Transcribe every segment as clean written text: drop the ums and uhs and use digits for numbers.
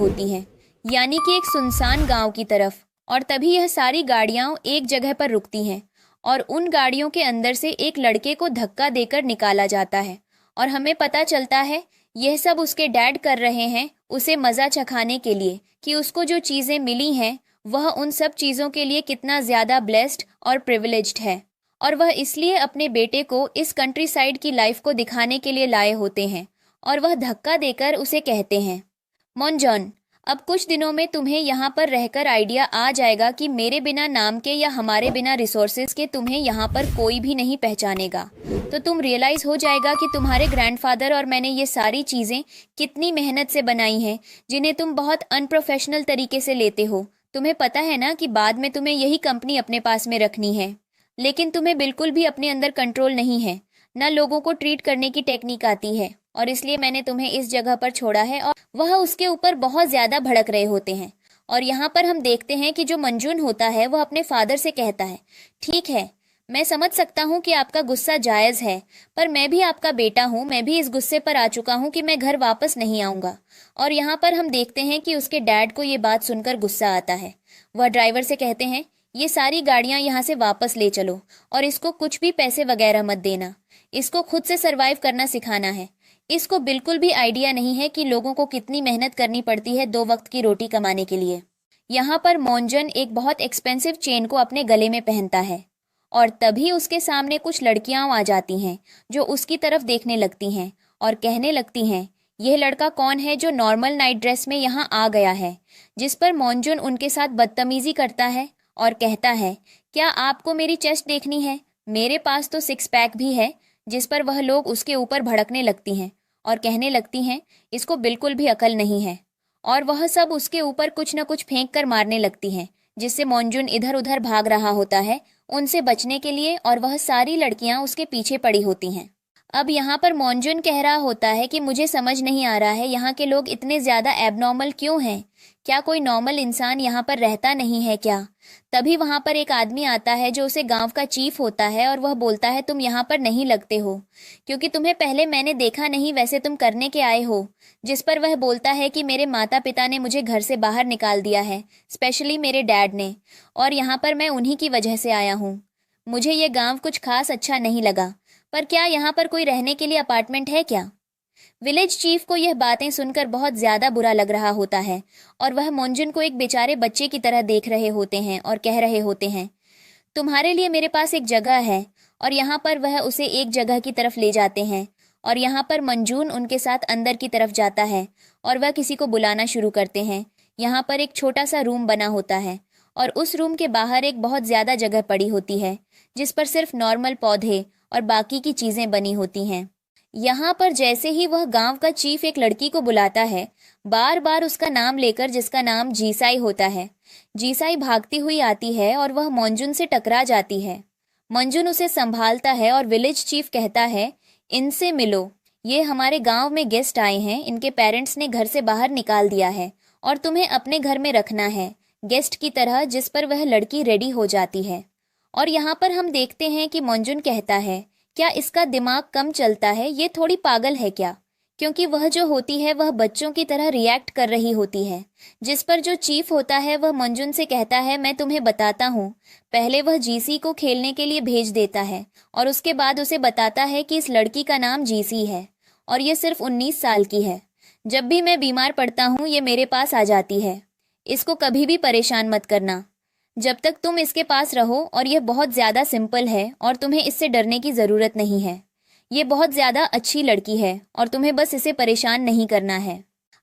होती हैं, यानी कि एक सुनसान गांव की तरफ। और तभी यह सारी गाड़ियां एक जगह पर रुकती हैं और उन गाड़ियों के अंदर से एक लड़के को धक्का देकर निकाला जाता है। और हमें पता चलता है यह सब उसके डैड कर रहे हैं उसे मज़ा चखाने के लिए कि उसको जो चीज़ें मिली हैं वह उन सब चीज़ों के लिए कितना ज़्यादा ब्लेस्ड और प्रिविलेज्ड है। और वह इसलिए अपने बेटे को इस कंट्री साइड की लाइफ को दिखाने के लिए लाए होते हैं और वह धक्का देकर उसे कहते हैं, मॉन्जॉन, अब कुछ दिनों में तुम्हें यहाँ पर रहकर आइडिया आ जाएगा कि मेरे बिना नाम के या हमारे बिना रिसोर्सेज के तुम्हें यहाँ पर कोई भी नहीं पहचानेगा। तो तुम रियलाइज़ हो जाएगा कि तुम्हारे ग्रैंडफादर और मैंने ये सारी चीज़ें कितनी मेहनत से बनाई हैं, जिन्हें तुम बहुत अनप्रोफेशनल तरीके से लेते हो। तुम्हें पता है ना कि बाद में तुम्हें यही कंपनी अपने पास में रखनी है, लेकिन तुम्हें बिल्कुल भी अपने अंदर कंट्रोल नहीं है, ना लोगों को ट्रीट करने की टेक्निक आती है, और इसलिए मैंने तुम्हें इस जगह पर छोड़ा है। और वह उसके ऊपर बहुत ज़्यादा भड़क रहे होते हैं। और यहाँ पर हम देखते हैं कि जो मंजून होता है वह अपने फादर से कहता है, ठीक है, मैं समझ सकता हूँ कि आपका गुस्सा जायज़ है, पर मैं भी आपका बेटा हूँ, मैं भी इस गुस्से पर आ चुका हूँ कि मैं घर वापस नहीं आऊँगा। और यहाँ पर हम देखते हैं कि उसके डैड को ये बात सुनकर गुस्सा आता है। वह ड्राइवर से कहते हैं, ये सारी गाड़ियाँ यहाँ से वापस ले चलो और इसको कुछ भी पैसे वगैरह मत देना, इसको खुद से सरवाइव करना सिखाना है। इसको बिल्कुल भी आइडिया नहीं है कि लोगों को कितनी मेहनत करनी पड़ती है 2 वक्त की रोटी कमाने के लिए। यहाँ पर मॉन्जन एक बहुत एक्सपेंसिव चेन को अपने गले में पहनता है और तभी उसके सामने कुछ लड़कियां आ जाती हैं जो उसकी तरफ देखने लगती हैं और कहने लगती हैं, यह लड़का कौन है जो नॉर्मल नाइट ड्रेस में यहाँ आ गया है। जिस पर मॉन्जन उनके साथ बदतमीजी करता है और कहता है, क्या आपको मेरी चेस्ट देखनी है, मेरे पास तो 6 पैक भी है। जिस पर वह लोग उसके ऊपर भड़कने लगती हैं और कहने लगती हैं, इसको बिल्कुल भी अकल नहीं है। और वह सब उसके ऊपर कुछ न कुछ फेंक कर मारने लगती हैं, जिससे मॉन्जून इधर उधर भाग रहा होता है उनसे बचने के लिए, और वह सारी लड़कियां उसके पीछे पड़ी होती हैं। अब यहाँ पर मॉन्जून कह रहा होता है कि मुझे समझ नहीं आ रहा है यहाँ के लोग इतने ज़्यादा एबनॉर्मल क्यों हैं, क्या कोई नॉर्मल इंसान यहाँ पर रहता नहीं है क्या। तभी वहाँ पर एक आदमी आता है जो उसे गांव का चीफ होता है और वह बोलता है, तुम यहाँ पर नहीं लगते हो क्योंकि तुम्हें पहले मैंने देखा नहीं, वैसे तुम करने के आए हो। जिस पर वह बोलता है कि मेरे माता पिता ने मुझे घर से बाहर निकाल दिया है, स्पेशली मेरे डैड ने, और यहाँ पर मैं उन्हीं की वजह से आया हूँ। मुझे ये गांव कुछ खास अच्छा नहीं लगा, पर क्या यहाँ पर कोई रहने के लिए अपार्टमेंट है क्या। विलेज चीफ को यह बातें सुनकर बहुत ज़्यादा बुरा लग रहा होता है और वह मोंजन को एक बेचारे बच्चे की तरह देख रहे होते हैं और कह रहे होते हैं, तुम्हारे लिए मेरे पास एक जगह है। और यहाँ पर वह उसे एक जगह की तरफ ले जाते हैं और यहाँ पर मंजून उनके साथ अंदर की तरफ जाता है और वह किसी को बुलाना शुरू करते हैं। यहाँ पर एक छोटा सा रूम बना होता है और उस रूम के बाहर एक बहुत ज़्यादा जगह पड़ी होती है जिस पर सिर्फ नॉर्मल पौधे और बाकी की चीज़ें बनी होती हैं। यहाँ पर जैसे ही वह गांव का चीफ एक लड़की को बुलाता है, बार बार उसका नाम लेकर, जिसका नाम जीसाई होता है, जीसाई भागती हुई आती है और वह मंजून से टकरा जाती है। मंजून उसे संभालता है और विलेज चीफ कहता है, इनसे मिलो, ये हमारे गांव में गेस्ट आए हैं, इनके पेरेंट्स ने घर से बाहर निकाल दिया है और तुम्हें अपने घर में रखना है गेस्ट की तरह। जिस पर वह लड़की रेडी हो जाती है और यहाँ पर हम देखते हैं कि मंजून कहता है, क्या इसका दिमाग कम चलता है, ये थोड़ी पागल है क्या, क्योंकि वह जो होती है वह बच्चों की तरह रिएक्ट कर रही होती है। जिस पर जो चीफ होता है वह मंजून से कहता है, मैं तुम्हें बताता हूँ। पहले वह जीसी को खेलने के लिए भेज देता है और उसके बाद उसे बताता है कि इस लड़की का नाम जीसी है और ये सिर्फ 19 साल की है। जब भी मैं बीमार पड़ता हूँ ये मेरे पास आ जाती है, इसको कभी भी परेशान मत करना जब तक तुम इसके पास रहो, और यह बहुत ज़्यादा सिंपल है और तुम्हें इससे डरने की ज़रूरत नहीं है। ये बहुत ज़्यादा अच्छी लड़की है और तुम्हें बस इसे परेशान नहीं करना है।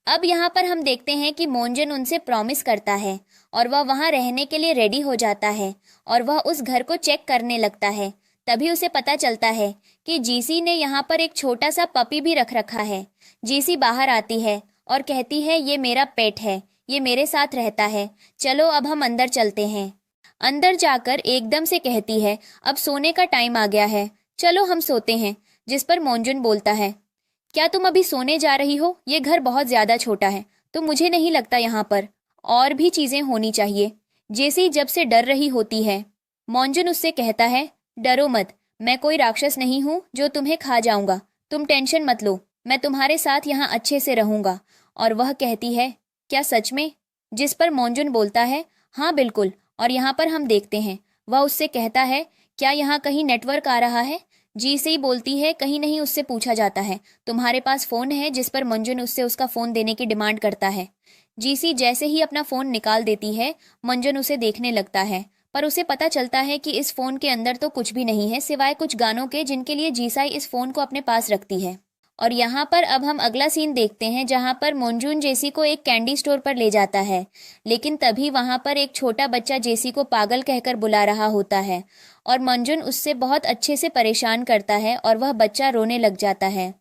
अब यहाँ पर हम देखते हैं कि मोंजन उनसे प्रॉमिस करता है और वह वहाँ रहने के लिए रेडी हो जाता है और वह उस घर को चेक करने लगता है। तभी उसे पता चलता है कि जीसी ने यहाँ पर एक छोटा सा पपी भी रख रखा है। जीसी बाहर आती है और कहती है, ये मेरा पेट है, ये मेरे साथ रहता है, चलो अब हम अंदर चलते हैं। अंदर जाकर एकदम से कहती है, अब सोने का टाइम आ गया है, चलो हम सोते हैं। जिस पर मोंजन बोलता है, क्या तुम अभी सोने जा रही हो, ये घर बहुत ज़्यादा छोटा है, तो मुझे नहीं लगता यहाँ पर और भी चीज़ें होनी चाहिए। जेसी जब से डर रही होती है, मोंजन उससे कहता है, डरो मत, मैं कोई राक्षस नहीं हूँ जो तुम्हें खा जाऊँगा, तुम टेंशन मत लो, मैं तुम्हारे साथ यहाँ अच्छे से रहूँगा। और वह कहती है, क्या सच में? जिस पर मोंजुन बोलता है, हाँ बिल्कुल। और यहाँ पर हम देखते हैं, वह उससे कहता है, क्या यहाँ कहीं नेटवर्क आ रहा है? जी से ही बोलती है, कहीं नहीं। उससे पूछा जाता है, तुम्हारे पास फ़ोन है? जिस पर मंजुन उससे उसका फ़ोन देने की डिमांड करता है। जीसी जैसे ही अपना फ़ोन निकाल देती है, मंजुन उसे देखने लगता है, पर उसे पता चलता है कि इस फ़ोन के अंदर तो कुछ भी नहीं है सिवाय कुछ गानों के, जिनके लिए जीसाई इस फ़ोन को अपने पास रखती है। और यहाँ पर अब हम अगला सीन देखते हैं, जहाँ पर मोंजून जेसी को एक कैंडी स्टोर पर ले जाता है, लेकिन तभी वहाँ पर एक छोटा बच्चा जेसी को पागल कहकर बुला रहा होता है और मोंजून उससे बहुत अच्छे से परेशान करता है और वह बच्चा रोने लग जाता है।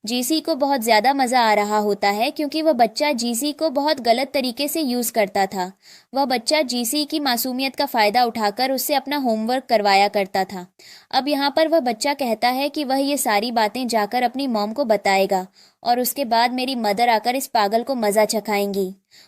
जेसी को बहुत ज़्यादा मज़ा आ रहा होता है क्योंकि वह बच्चा जेसी को बहुत गलत तरीके से यूज़ करता था। वह बच्चा जेसी की मासूमियत का फ़ायदा उठाकर उससे अपना होमवर्क करवाया करता था। अब यहाँ पर वह बच्चा कहता है कि वह ये सारी बातें जाकर अपनी मॉम को बताएगा और उसके बाद मेरी मदर आकर इस पागल को मज़ा चखाएंगी।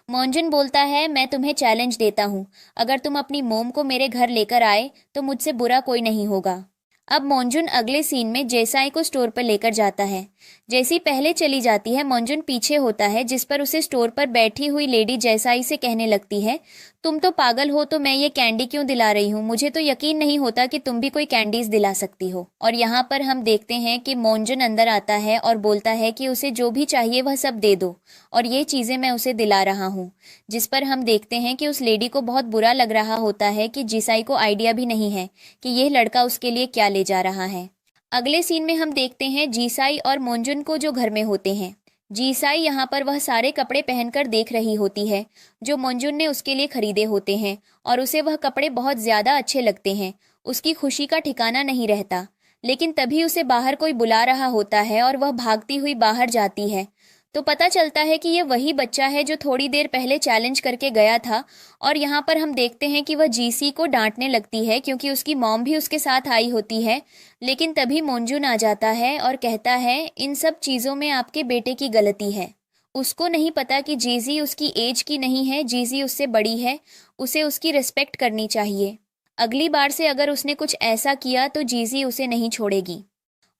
मोंजुन बोलता है, मैं तुम्हें चैलेंज देता हूँ, अगर तुम अपनी मोम को मेरे घर लेकर आए तो मुझसे बुरा कोई नहीं होगा। अब मोंजुन अगले सीन में जेसाई को स्टोर पर लेकर जाता है। जैसी पहले चली जाती है, मोंजुन पीछे होता है, जिस पर उसे स्टोर पर बैठी हुई लेडी जेसाई से कहने लगती है, तुम तो पागल हो, तो मैं ये कैंडी क्यों दिला रही हूँ? मुझे तो यकीन नहीं होता कि तुम भी कोई कैंडीज दिला सकती हो। और यहाँ पर हम देखते हैं कि मोंजुन अंदर आता है और बोलता है कि उसे जो भी चाहिए वह सब दे दो और ये चीज़ें मैं उसे दिला रहा हूँ। जिस पर हम देखते हैं कि उस लेडी को बहुत बुरा लग रहा होता है कि जिसाई को आइडिया भी नहीं है कि यह लड़का उसके लिए क्या ले जा रहा है। अगले सीन में हम देखते हैं जीसाई और मोंजुन को जो घर में होते हैं। जीसाई यहाँ पर वह सारे कपड़े पहनकर देख रही होती है जो मोंजुन ने उसके लिए खरीदे होते हैं और उसे वह कपड़े बहुत ज़्यादा अच्छे लगते हैं। उसकी खुशी का ठिकाना नहीं रहता, लेकिन तभी उसे बाहर कोई बुला रहा होता है और वह भागती हुई बाहर जाती है तो पता चलता है कि यह वही बच्चा है जो थोड़ी देर पहले चैलेंज करके गया था। और यहाँ पर हम देखते हैं कि वह जीसी को डांटने लगती है क्योंकि उसकी मॉम भी उसके साथ आई होती है, लेकिन तभी मोंजुन आ जाता है और कहता है, इन सब चीज़ों में आपके बेटे की गलती है। उसको नहीं पता कि जीजी उसकी एज की नहीं है, जीजी उससे बड़ी है, उसे उसकी रिस्पेक्ट करनी चाहिए। अगली बार से अगर उसने कुछ ऐसा किया तो जीजी उसे नहीं छोड़ेगी।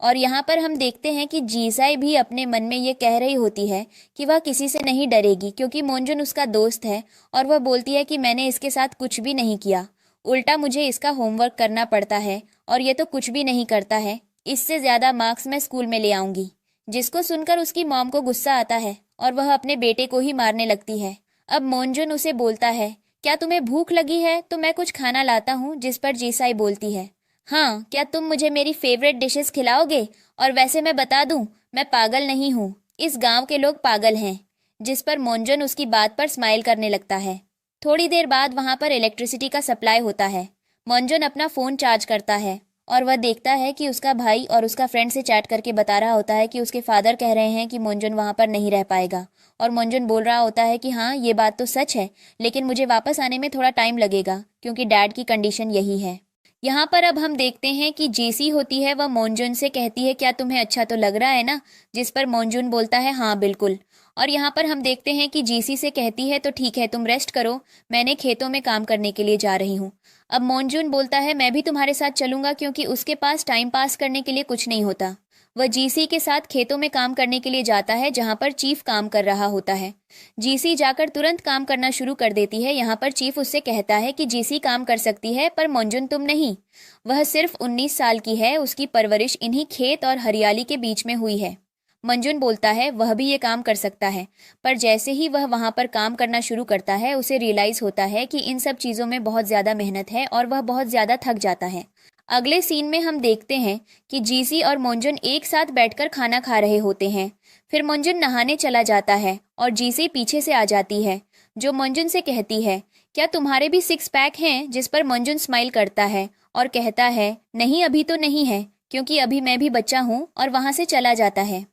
और यहाँ पर हम देखते हैं कि जीसाई भी अपने मन में ये कह रही होती है कि वह किसी से नहीं डरेगी क्योंकि मोंजुन उसका दोस्त है और वह बोलती है कि मैंने इसके साथ कुछ भी नहीं किया, उल्टा मुझे इसका होमवर्क करना पड़ता है और ये तो कुछ भी नहीं करता है, इससे ज़्यादा मार्क्स मैं स्कूल में ले आऊँगी। जिसको सुनकर उसकी मॉम को गुस्सा आता है और वह अपने बेटे को ही मारने लगती है। अब मोंजुन उसे बोलता है, क्या तुम्हें भूख लगी है तो मैं कुछ खाना लाता हूँ? जिस पर जीसाई बोलती है, हाँ, क्या तुम मुझे मेरी फेवरेट डिशेस खिलाओगे? और वैसे मैं बता दूं, मैं पागल नहीं हूँ, इस गांव के लोग पागल हैं। जिस पर मोंजुन उसकी बात पर स्माइल करने लगता है। थोड़ी देर बाद वहां पर इलेक्ट्रिसिटी का सप्लाई होता है। मोंजुन अपना फ़ोन चार्ज करता है और वह देखता है कि उसका भाई और उसका फ्रेंड से चैट करके बता रहा होता है कि उसके फादर कह रहे हैं कि मोंजुन वहाँ पर नहीं रह पाएगा। और मोंजुन बोल रहा होता है कि हाँ, ये बात तो सच है, लेकिन मुझे वापस आने में थोड़ा टाइम लगेगा क्योंकि डैड की कंडीशन यही है। यहाँ पर अब हम देखते हैं कि जेसी होती है, वह मोंजुन से कहती है, क्या तुम्हें अच्छा तो लग रहा है ना? जिस पर मोंजुन बोलता है, हाँ बिल्कुल। और यहाँ पर हम देखते हैं कि जेसी से कहती है, तो ठीक है, तुम रेस्ट करो, मैंने खेतों में काम करने के लिए जा रही हूँ। अब मोंजुन बोलता है, मैं भी तुम्हारे साथ चलूंगा, क्योंकि उसके पास टाइम पास करने के लिए कुछ नहीं होता। वह जीसी के साथ खेतों में काम करने के लिए जाता है जहाँ पर चीफ काम कर रहा होता है। जीसी जाकर तुरंत काम करना शुरू कर देती है। यहाँ पर चीफ उससे कहता है कि जीसी काम कर सकती है पर मोंजुन तुम नहीं। वह सिर्फ 19 साल की है, उसकी परवरिश इन्हीं खेत और हरियाली के बीच में हुई है। मंजुन बोलता है वह भी ये काम कर सकता है, पर जैसे ही वह वहाँ पर काम करना शुरू करता है उसे रियलाइज़ होता है कि इन सब चीज़ों में बहुत ज़्यादा मेहनत है और वह बहुत ज़्यादा थक जाता है। अगले सीन में हम देखते हैं कि जीसी और मोंजुन एक साथ बैठकर खाना खा रहे होते हैं। फिर मोंजुन नहाने चला जाता है और जीसी पीछे से आ जाती है, जो मोंजुन से कहती है, क्या तुम्हारे भी 6 पैक हैं? जिस पर मोंजुन स्माइल करता है और कहता है, नहीं अभी तो नहीं है, क्योंकि अभी मैं भी बच्चा हूँ, और वहाँ से चला जाता है।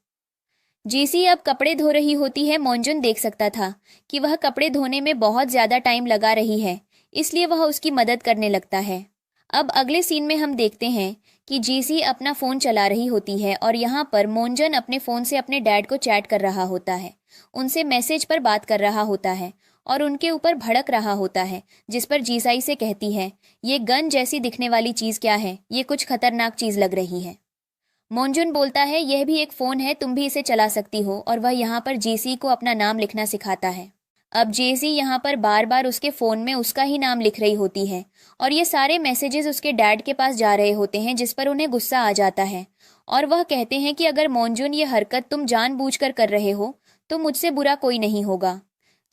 जीसी अब कपड़े धो रही होती है। मोंजुन देख सकता था कि वह कपड़े धोने में बहुत ज़्यादा टाइम लगा रही है, इसलिए वह उसकी मदद करने लगता है। अब अगले सीन में हम देखते हैं कि जीसी अपना फ़ोन चला रही होती है और यहाँ पर मोंजुन अपने फ़ोन से अपने डैड को चैट कर रहा होता है, उनसे मैसेज पर बात कर रहा होता है और उनके ऊपर भड़क रहा होता है। जिस पर जीसाई से कहती है, ये गन जैसी दिखने वाली चीज़ क्या है? ये कुछ खतरनाक चीज़ लग रही है। मोंजुन बोलता है, यह भी एक फ़ोन है, तुम भी इसे चला सकती हो, और वह यहाँ पर जीसी को अपना नाम लिखना सिखाता है। अब जेसी यहाँ पर बार बार उसके फ़ोन में उसका ही नाम लिख रही होती है और ये सारे मैसेजेस उसके डैड के पास जा रहे होते हैं, जिस पर उन्हें गुस्सा आ जाता है और वह कहते हैं कि अगर मोंजुन ये हरकत तुम जानबूझकर कर रहे हो तो मुझसे बुरा कोई नहीं होगा।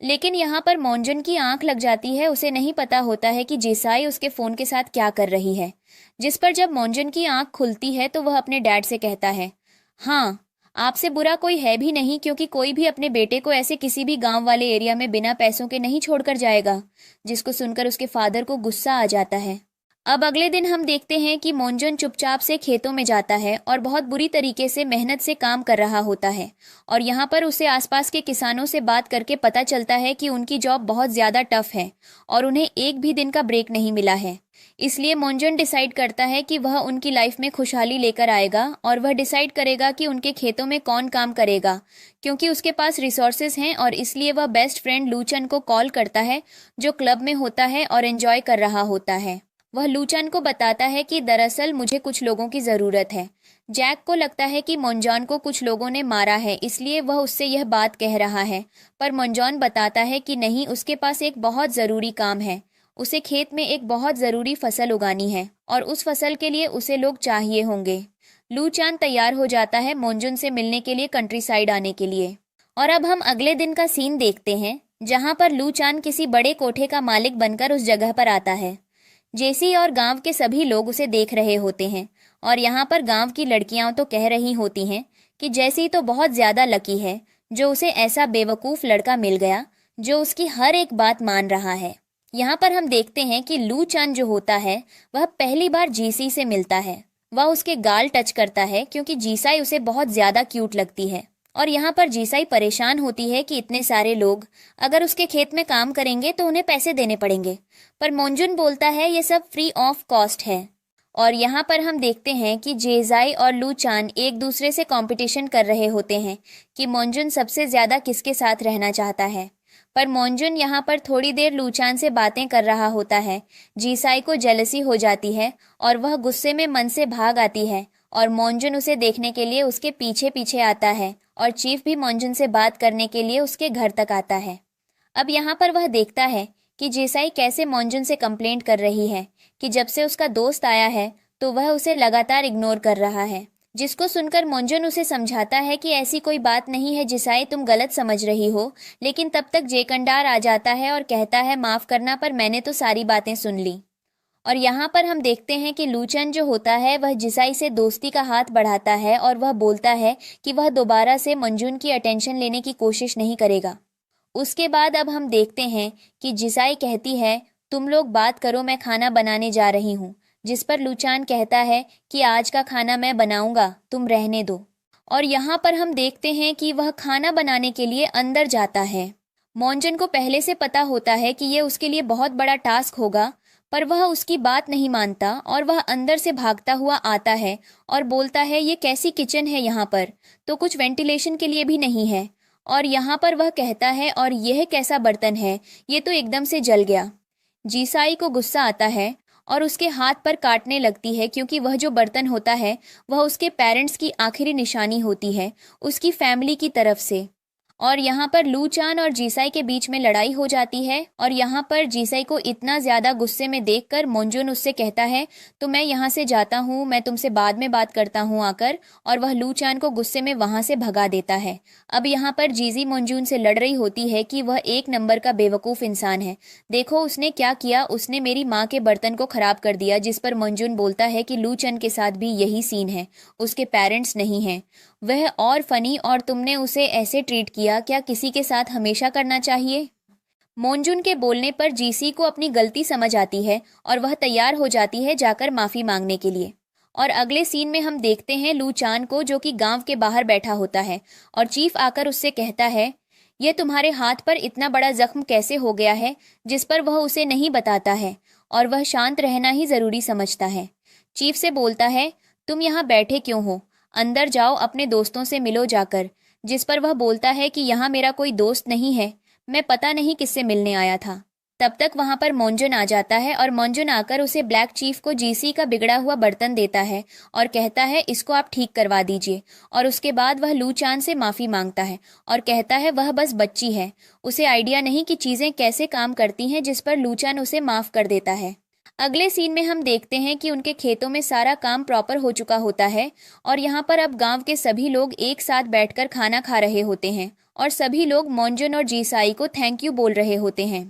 लेकिन यहाँ पर मोंजुन की आंख लग जाती है, उसे नहीं पता होता है कि जेसाई उसके फ़ोन के साथ क्या कर रही है। जिस पर जब मोंजुन की आंख खुलती है तो वह अपने डैड से कहता है, हाँ, आपसे बुरा कोई है भी नहीं, क्योंकि कोई भी अपने बेटे को ऐसे किसी भी गांव वाले एरिया में बिना पैसों के नहीं छोड़कर जाएगा। जिसको सुनकर उसके फादर को गुस्सा आ जाता है। अब अगले दिन हम देखते हैं कि मोंजुन चुपचाप से खेतों में जाता है और बहुत बुरी तरीके से मेहनत से काम कर रहा होता है और यहाँ पर उसे आसपास के किसानों से बात करके पता चलता है कि उनकी जॉब बहुत ज़्यादा टफ है और उन्हें एक भी दिन का ब्रेक नहीं मिला है। इसलिए मोंजुन डिसाइड करता है कि वह उनकी लाइफ में खुशहाली लेकर आएगा और वह डिसाइड करेगा कि उनके खेतों में कौन काम करेगा, क्योंकि उसके पास रिसोर्सेज हैं। और इसलिए वह बेस्ट फ्रेंड लूचन को कॉल करता है जो क्लब में होता है और एंजॉय कर रहा होता है। वह लूचन को बताता है कि दरअसल मुझे कुछ लोगों की ज़रूरत है। जैक को लगता है कि मोंजॉन को कुछ लोगों ने मारा है, इसलिए वह उससे यह बात कह रहा है, पर मोंजॉन बताता है कि नहीं, उसके पास एक बहुत ज़रूरी काम है। उसे खेत में एक बहुत ज़रूरी फसल उगानी है और उस फसल के लिए उसे लोग चाहिए होंगे। लूचान तैयार हो जाता है मोंजुन से मिलने के लिए कंट्री साइड आने के लिए। और अब हम अगले दिन का सीन देखते हैं, जहाँ पर लूचान किसी बड़े कोठे का मालिक बनकर उस जगह पर आता है। जेसी और गांव के सभी लोग उसे देख रहे होते हैं और यहाँ पर गांव की लड़कियां तो कह रही होती हैं कि जेसी तो बहुत ज़्यादा लकी है जो उसे ऐसा बेवकूफ़ लड़का मिल गया जो उसकी हर एक बात मान रहा है। यहाँ पर हम देखते हैं कि लू चान जो होता है वह पहली बार जीसी से मिलता है। वह उसके गाल टच करता है क्योंकि जीसाई उसे बहुत ज़्यादा क्यूट लगती है और यहाँ पर जीसाई परेशान होती है कि इतने सारे लोग अगर उसके खेत में काम करेंगे तो उन्हें पैसे देने पड़ेंगे, पर मोंजुन बोलता है ये सब फ्री ऑफ कॉस्ट है। और यहाँ पर हम देखते हैं कि जेजाई और लू चान एक दूसरे से कंपटीशन कर रहे होते हैं कि मोंजुन सबसे ज़्यादा किसके साथ रहना चाहता है। पर मोंजुन यहाँ पर थोड़ी देर लूचान से बातें कर रहा होता है। जीसाई को जेलसी हो जाती है और वह गुस्से में मन से भाग आती है और मोंजुन उसे देखने के लिए उसके पीछे पीछे आता है और चीफ भी मोंजुन से बात करने के लिए उसके घर तक आता है। अब यहाँ पर वह देखता है कि जेसाई कैसे मोंजुन से कंप्लेंट कर रही है कि जब से उसका दोस्त आया है तो वह उसे लगातार इग्नोर कर रहा है, जिसको सुनकर मोंजुन उसे समझाता है कि ऐसी कोई बात नहीं है जिसाई, तुम गलत समझ रही हो। लेकिन तब तक जेकंडार आ जाता है और कहता है माफ़ करना, पर मैंने तो सारी बातें सुन ली। और यहाँ पर हम देखते हैं कि लूचन जो होता है वह जिसाई से दोस्ती का हाथ बढ़ाता है और वह बोलता है कि वह दोबारा से मोंजुन की अटेंशन लेने की कोशिश नहीं करेगा। उसके बाद अब हम देखते हैं कि जिसाई कहती है तुम लोग बात करो, मैं खाना बनाने जा रही हूँ। जिस पर लूचान कहता है कि आज का खाना मैं बनाऊंगा, तुम रहने दो। और यहाँ पर हम देखते हैं कि वह खाना बनाने के लिए अंदर जाता है। मोंजुन को पहले से पता होता है कि ये उसके लिए बहुत बड़ा टास्क होगा, पर वह उसकी बात नहीं मानता और वह अंदर से भागता हुआ आता है और बोलता है ये कैसी किचन है, यहाँ पर तो कुछ वेंटिलेशन के लिए भी नहीं है। और यहाँ पर वह कहता है और यह कैसा बर्तन है, ये तो एकदम से जल गया। जीसाई को गुस्सा आता है और उसके हाथ पर काटने लगती है, क्योंकि वह जो बर्तन होता है वह उसके पेरेंट्स की आखिरी निशानी होती है उसकी फैमिली की तरफ से। और यहाँ पर लूचान और जीसाई के बीच में लड़ाई हो जाती है और यहाँ पर जीसाई को इतना ज़्यादा गुस्से में देखकर मोंजुन उससे कहता है तो मैं यहाँ से जाता हूँ, मैं तुमसे बाद में बात करता हूँ आकर। और वह लूचान को गुस्से में वहाँ से भगा देता है। अब यहाँ पर जीजी मोंजुन से लड़ रही होती है कि वह एक नंबर का बेवकूफ़ इंसान है, देखो उसने क्या किया, उसने मेरी माँ के बर्तन को ख़राब कर दिया। जिस पर मोंजुन बोलता है कि लूचन के साथ भी यही सीन है, उसके पेरेंट्स नहीं हैं, वह और फनी, और तुमने उसे ऐसे ट्रीट किया, क्या किसी के साथ हमेशा करना चाहिए। मोंजुन के बोलने पर जीसी को अपनी गलती समझ आती है और वह तैयार हो जाती है जाकर माफ़ी मांगने के लिए। और अगले सीन में हम देखते हैं लूचान को, जो कि गांव के बाहर बैठा होता है और चीफ आकर उससे कहता है ये तुम्हारे हाथ पर इतना बड़ा जख्म कैसे हो गया है, जिस पर वह उसे नहीं बताता है और वह शांत रहना ही ज़रूरी समझता है। चीफ से बोलता है तुम यहाँ बैठे क्यों हो, अंदर जाओ, अपने दोस्तों से मिलो जाकर। जिस पर वह बोलता है कि यहाँ मेरा कोई दोस्त नहीं है, मैं पता नहीं किससे मिलने आया था। तब तक वहां पर मोंजुन आ जाता है और मोंजुन आकर उसे ब्लैक चीफ को जीसी का बिगड़ा हुआ बर्तन देता है और कहता है इसको आप ठीक करवा दीजिए। और उसके बाद वह लू चान से माफी मांगता है और कहता है वह बस बच्ची है, उसे आइडिया नहीं कि चीजें कैसे काम करती हैं, जिस पर लू चान उसे माफ कर देता है। अगले सीन में हम देखते हैं कि उनके खेतों में सारा काम प्रॉपर हो चुका होता है और यहाँ पर अब गांव के सभी लोग एक साथ बैठकर खाना खा रहे होते हैं और सभी लोग मोंजुन और जीसाई को थैंक यू बोल रहे होते हैं।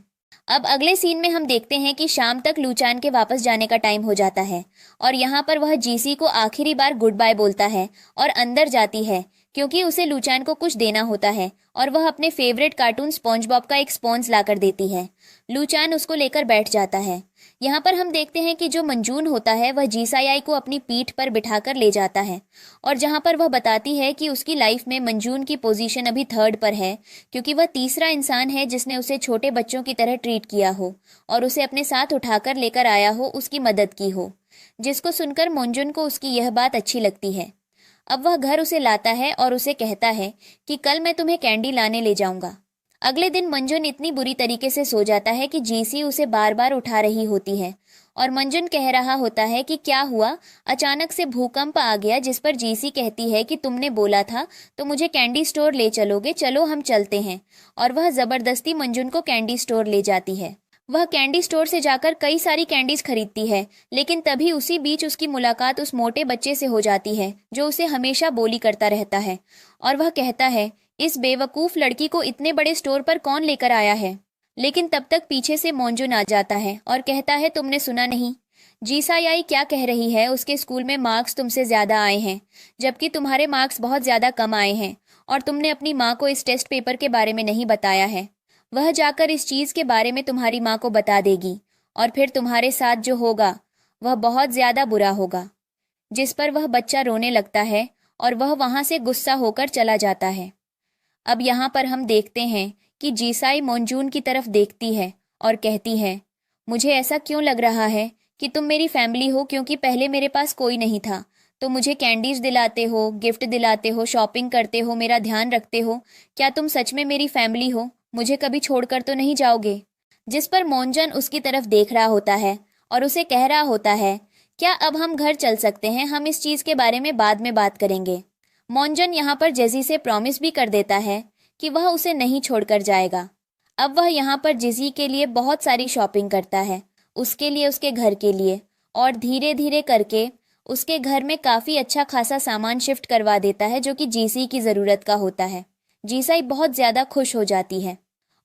अब अगले सीन में हम देखते हैं कि शाम तक लूचान के वापस जाने का टाइम हो जाता है और यहाँ पर वह जीसी को आखिरी बार गुड बाय बोलता है और अंदर जाती है क्योंकि उसे लूचान को कुछ देना होता है और वह अपने फेवरेट कार्टून स्पॉन्ज बॉब का एक स्पॉन्ज लाकर देती है। लूचान उसको लेकर बैठ जाता है। यहाँ पर हम देखते हैं कि जो मंजून होता है वह जीसाई को अपनी पीठ पर बिठाकर ले जाता है और जहाँ पर वह बताती है कि उसकी लाइफ में मंजून की पोजीशन अभी 3rd पर है क्योंकि वह तीसरा इंसान है जिसने उसे छोटे बच्चों की तरह ट्रीट किया हो और उसे अपने साथ उठाकर लेकर आया हो, उसकी मदद की हो। जिसको सुनकर मंजून को उसकी यह बात अच्छी लगती है। अब वह घर उसे लाता है और उसे कहता है कि कल मैं तुम्हें कैंडी लाने ले जाऊंगा। अगले दिन मंजुन इतनी बुरी तरीके से सो जाता है कि जीसी उसे बार बार उठा रही होती है और मंजुन कह रहा होता है कि क्या हुआ, अचानक से भूकंप आ गया। जिस पर जीसी कहती है कि तुमने बोला था तो मुझे कैंडी स्टोर ले चलोगे, चलो हम चलते हैं। और वह जबरदस्ती मंजुन को कैंडी स्टोर ले जाती है। वह कैंडी स्टोर से जाकर कई सारी कैंडीज खरीदती है, लेकिन तभी उसी बीच उसकी मुलाकात उस मोटे बच्चे से हो जाती है जो उसे हमेशा बोली करता रहता है और वह कहता है इस बेवकूफ लड़की को इतने बड़े स्टोर पर कौन लेकर आया है। लेकिन तब तक पीछे से मोंजुन आ जाता है और कहता है तुमने सुना नहीं, जीसायाई क्या कह रही है, उसके स्कूल में मार्क्स तुमसे ज्यादा आए हैं जबकि तुम्हारे मार्क्स बहुत ज्यादा कम आए हैं और तुमने अपनी माँ को इस टेस्ट पेपर के बारे में नहीं बताया है। वह जाकर इस चीज के बारे में तुम्हारी माँ को बता देगी और फिर तुम्हारे साथ जो होगा वह बहुत ज्यादा बुरा होगा। जिस पर वह बच्चा रोने लगता है और वह वहां से गुस्सा होकर चला जाता है। अब यहाँ पर हम देखते हैं कि जीसाई मोंजून की तरफ देखती है और कहती है मुझे ऐसा क्यों लग रहा है कि तुम मेरी फैमिली हो, क्योंकि पहले मेरे पास कोई नहीं था तो मुझे कैंडीज दिलाते हो, गिफ्ट दिलाते हो, शॉपिंग करते हो, मेरा ध्यान रखते हो। क्या तुम सच में मेरी फैमिली हो? मुझे कभी छोड़कर तो नहीं जाओगे? जिस पर मोंजन उसकी तरफ देख रहा होता है और उसे कह रहा होता है क्या अब हम घर चल सकते हैं, हम इस चीज के बारे में बाद में बात करेंगे। मोंजन यहाँ पर जेजी से प्रॉमिस भी कर देता है कि वह उसे नहीं छोड़कर जाएगा। अब वह यहाँ पर जेजी के लिए बहुत सारी शॉपिंग करता है, उसके लिए, उसके घर के लिए, और धीरे धीरे करके उसके घर में काफ़ी अच्छा खासा सामान शिफ्ट करवा देता है जो कि जीसी की ज़रूरत का होता है। जीसाई बहुत ज़्यादा खुश हो जाती है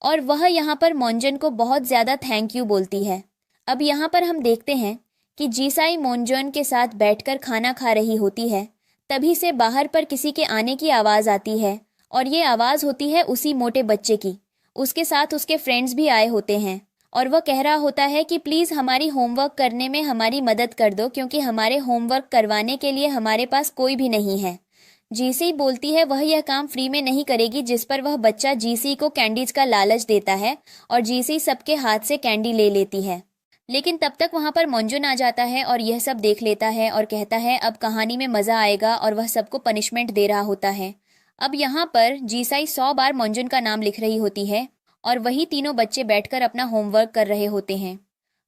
और वह यहाँ पर मोंजन को बहुत ज़्यादा थैंक यू बोलती है। अब यहाँ पर हम देखते हैं कि जीसाई मोंजन के साथ बैठकर खाना खा रही होती है। तभी से बाहर पर किसी के आने की आवाज़ आती है और ये आवाज़ होती है उसी मोटे बच्चे की। उसके साथ उसके फ्रेंड्स भी आए होते हैं और वह कह रहा होता है कि प्लीज़ हमारी होमवर्क करने में हमारी मदद कर दो क्योंकि हमारे होमवर्क करवाने के लिए हमारे पास कोई भी नहीं है। जीसी बोलती है वह यह काम फ्री में नहीं करेगी, जिस पर वह बच्चा जीसी को कैंडीज का लालच देता है और जीसी सबके हाथ से कैंडी ले लेती है। लेकिन तब तक वहाँ पर मोंजुन आ जाता है और यह सब देख लेता है और कहता है अब कहानी में मज़ा आएगा और वह सबको पनिशमेंट दे रहा होता है। अब यहाँ पर जीसाई 100 बार मोंजुन का नाम लिख रही होती है और वही तीनों बच्चे बैठकर अपना होमवर्क कर रहे होते हैं।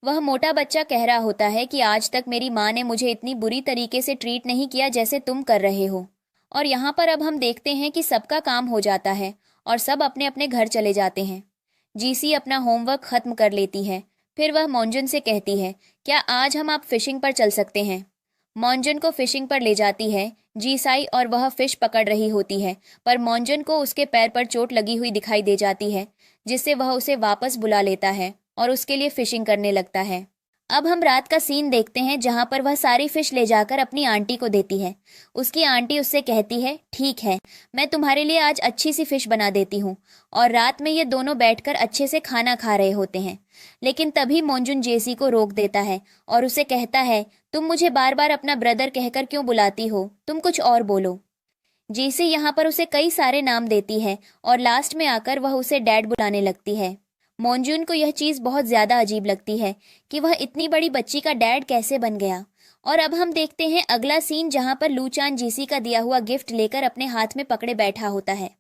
वह मोटा बच्चा कह रहा होता है कि आज तक मेरी माँ ने मुझे इतनी बुरी तरीके से ट्रीट नहीं किया जैसे तुम कर रहे हो। और यहाँ पर अब हम देखते हैं कि सबका काम हो जाता है और सब अपने अपने घर चले जाते हैं। जीसी अपना होमवर्क ख़त्म कर लेती है। फिर वह मोंजुन से कहती है क्या आज हम आप फिशिंग पर चल सकते हैं। मोंजुन को फिशिंग पर ले जाती है जीसाई और वह फिश पकड़ रही होती है, पर मोंजुन को उसके पैर पर चोट लगी हुई दिखाई दे जाती है जिससे वह उसे वापस बुला लेता है और उसके लिए फिशिंग करने लगता है। अब हम रात का सीन देखते हैं जहां पर वह सारी फिश ले जाकर अपनी आंटी को देती है। उसकी आंटी उससे कहती है ठीक है, मैं तुम्हारे लिए आज अच्छी सी फिश बना देती हूँ। और रात में ये दोनों बैठकर अच्छे से खाना खा रहे होते हैं। लेकिन तभी मोंजुन जेसी को रोक देता है और उसे कहता है तुम मुझे बार बार अपना ब्रदर कहकर क्यों बुलाती हो, तुम कुछ और बोलो। जेसी यहाँ पर उसे कई सारे नाम देती है और लास्ट में आकर वह उसे डैड बुलाने लगती है। मोंजुन को यह चीज़ बहुत ज़्यादा अजीब लगती है कि वह इतनी बड़ी बच्ची का डैड कैसे बन गया। और अब हम देखते हैं अगला सीन जहां पर लूचान जीसी का दिया हुआ गिफ्ट लेकर अपने हाथ में पकड़े बैठा होता है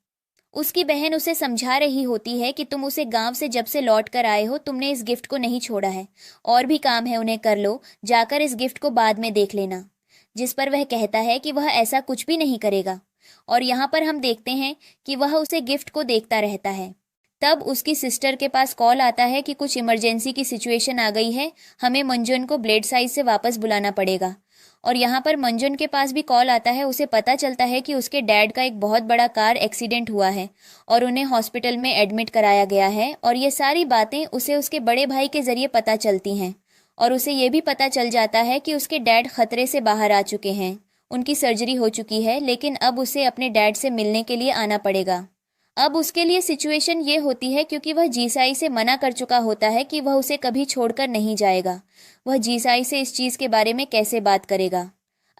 उसकी बहन उसे समझा रही होती है कि तुम उसे गांव से जब से लौट कर आए हो तुमने इस गिफ्ट को नहीं छोड़ा है, और भी काम है उन्हें कर लो, जाकर इस गिफ्ट को बाद में देख लेना। जिस पर वह कहता है कि वह ऐसा कुछ भी नहीं करेगा। और यहाँ पर हम देखते हैं कि वह उसे गिफ्ट को देखता रहता है। तब उसकी सिस्टर के पास कॉल आता है कि कुछ इमरजेंसी की सिचुएशन आ गई है, हमें मंजुन को ब्लेड साइज से वापस बुलाना पड़ेगा। और यहाँ पर मंजुन के पास भी कॉल आता है। उसे पता चलता है कि उसके डैड का एक बहुत बड़ा कार एक्सीडेंट हुआ है और उन्हें हॉस्पिटल में एडमिट कराया गया है। और ये सारी बातें उसे उसके बड़े भाई के जरिए पता चलती हैं। और उसे ये भी पता चल जाता है कि उसके डैड खतरे से बाहर आ चुके हैं, उनकी सर्जरी हो चुकी है, लेकिन अब उसे अपने डैड से मिलने के लिए आना पड़ेगा। अब उसके लिए सिचुएशन ये होती है क्योंकि वह जीसाई से मना कर चुका होता है कि वह उसे कभी छोड़कर नहीं जाएगा। वह जीसाई से इस चीज़ के बारे में कैसे बात करेगा।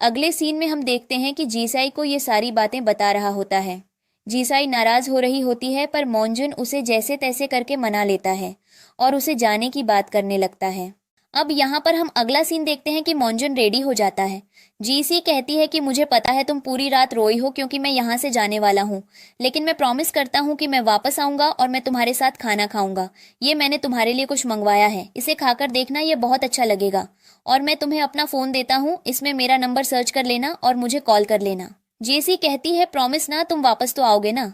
अगले सीन में हम देखते हैं कि जीसाई को ये सारी बातें बता रहा होता है। जीसाई नाराज हो रही होती है, पर मोंजुन उसे जैसे तैसे करके मना लेता है और उसे जाने की बात करने लगता है। अब यहाँ पर हम अगला सीन देखते हैं कि मोंजुन रेडी हो जाता है। जीसी कहती है कि मुझे पता है तुम पूरी रात रोई हो क्योंकि मैं यहाँ से जाने वाला हूँ, लेकिन मैं प्रॉमिस करता हूँ कि मैं वापस आऊँगा और मैं तुम्हारे साथ खाना खाऊंगा। ये मैंने तुम्हारे लिए कुछ मंगवाया है, इसे खाकर देखना, ये बहुत अच्छा लगेगा। और मैं तुम्हें अपना फ़ोन देता हूँ, इसमें मेरा नंबर सर्च कर लेना और मुझे कॉल कर लेना। जेसी कहती है प्रॉमिस ना, तुम वापस तो आओगे ना।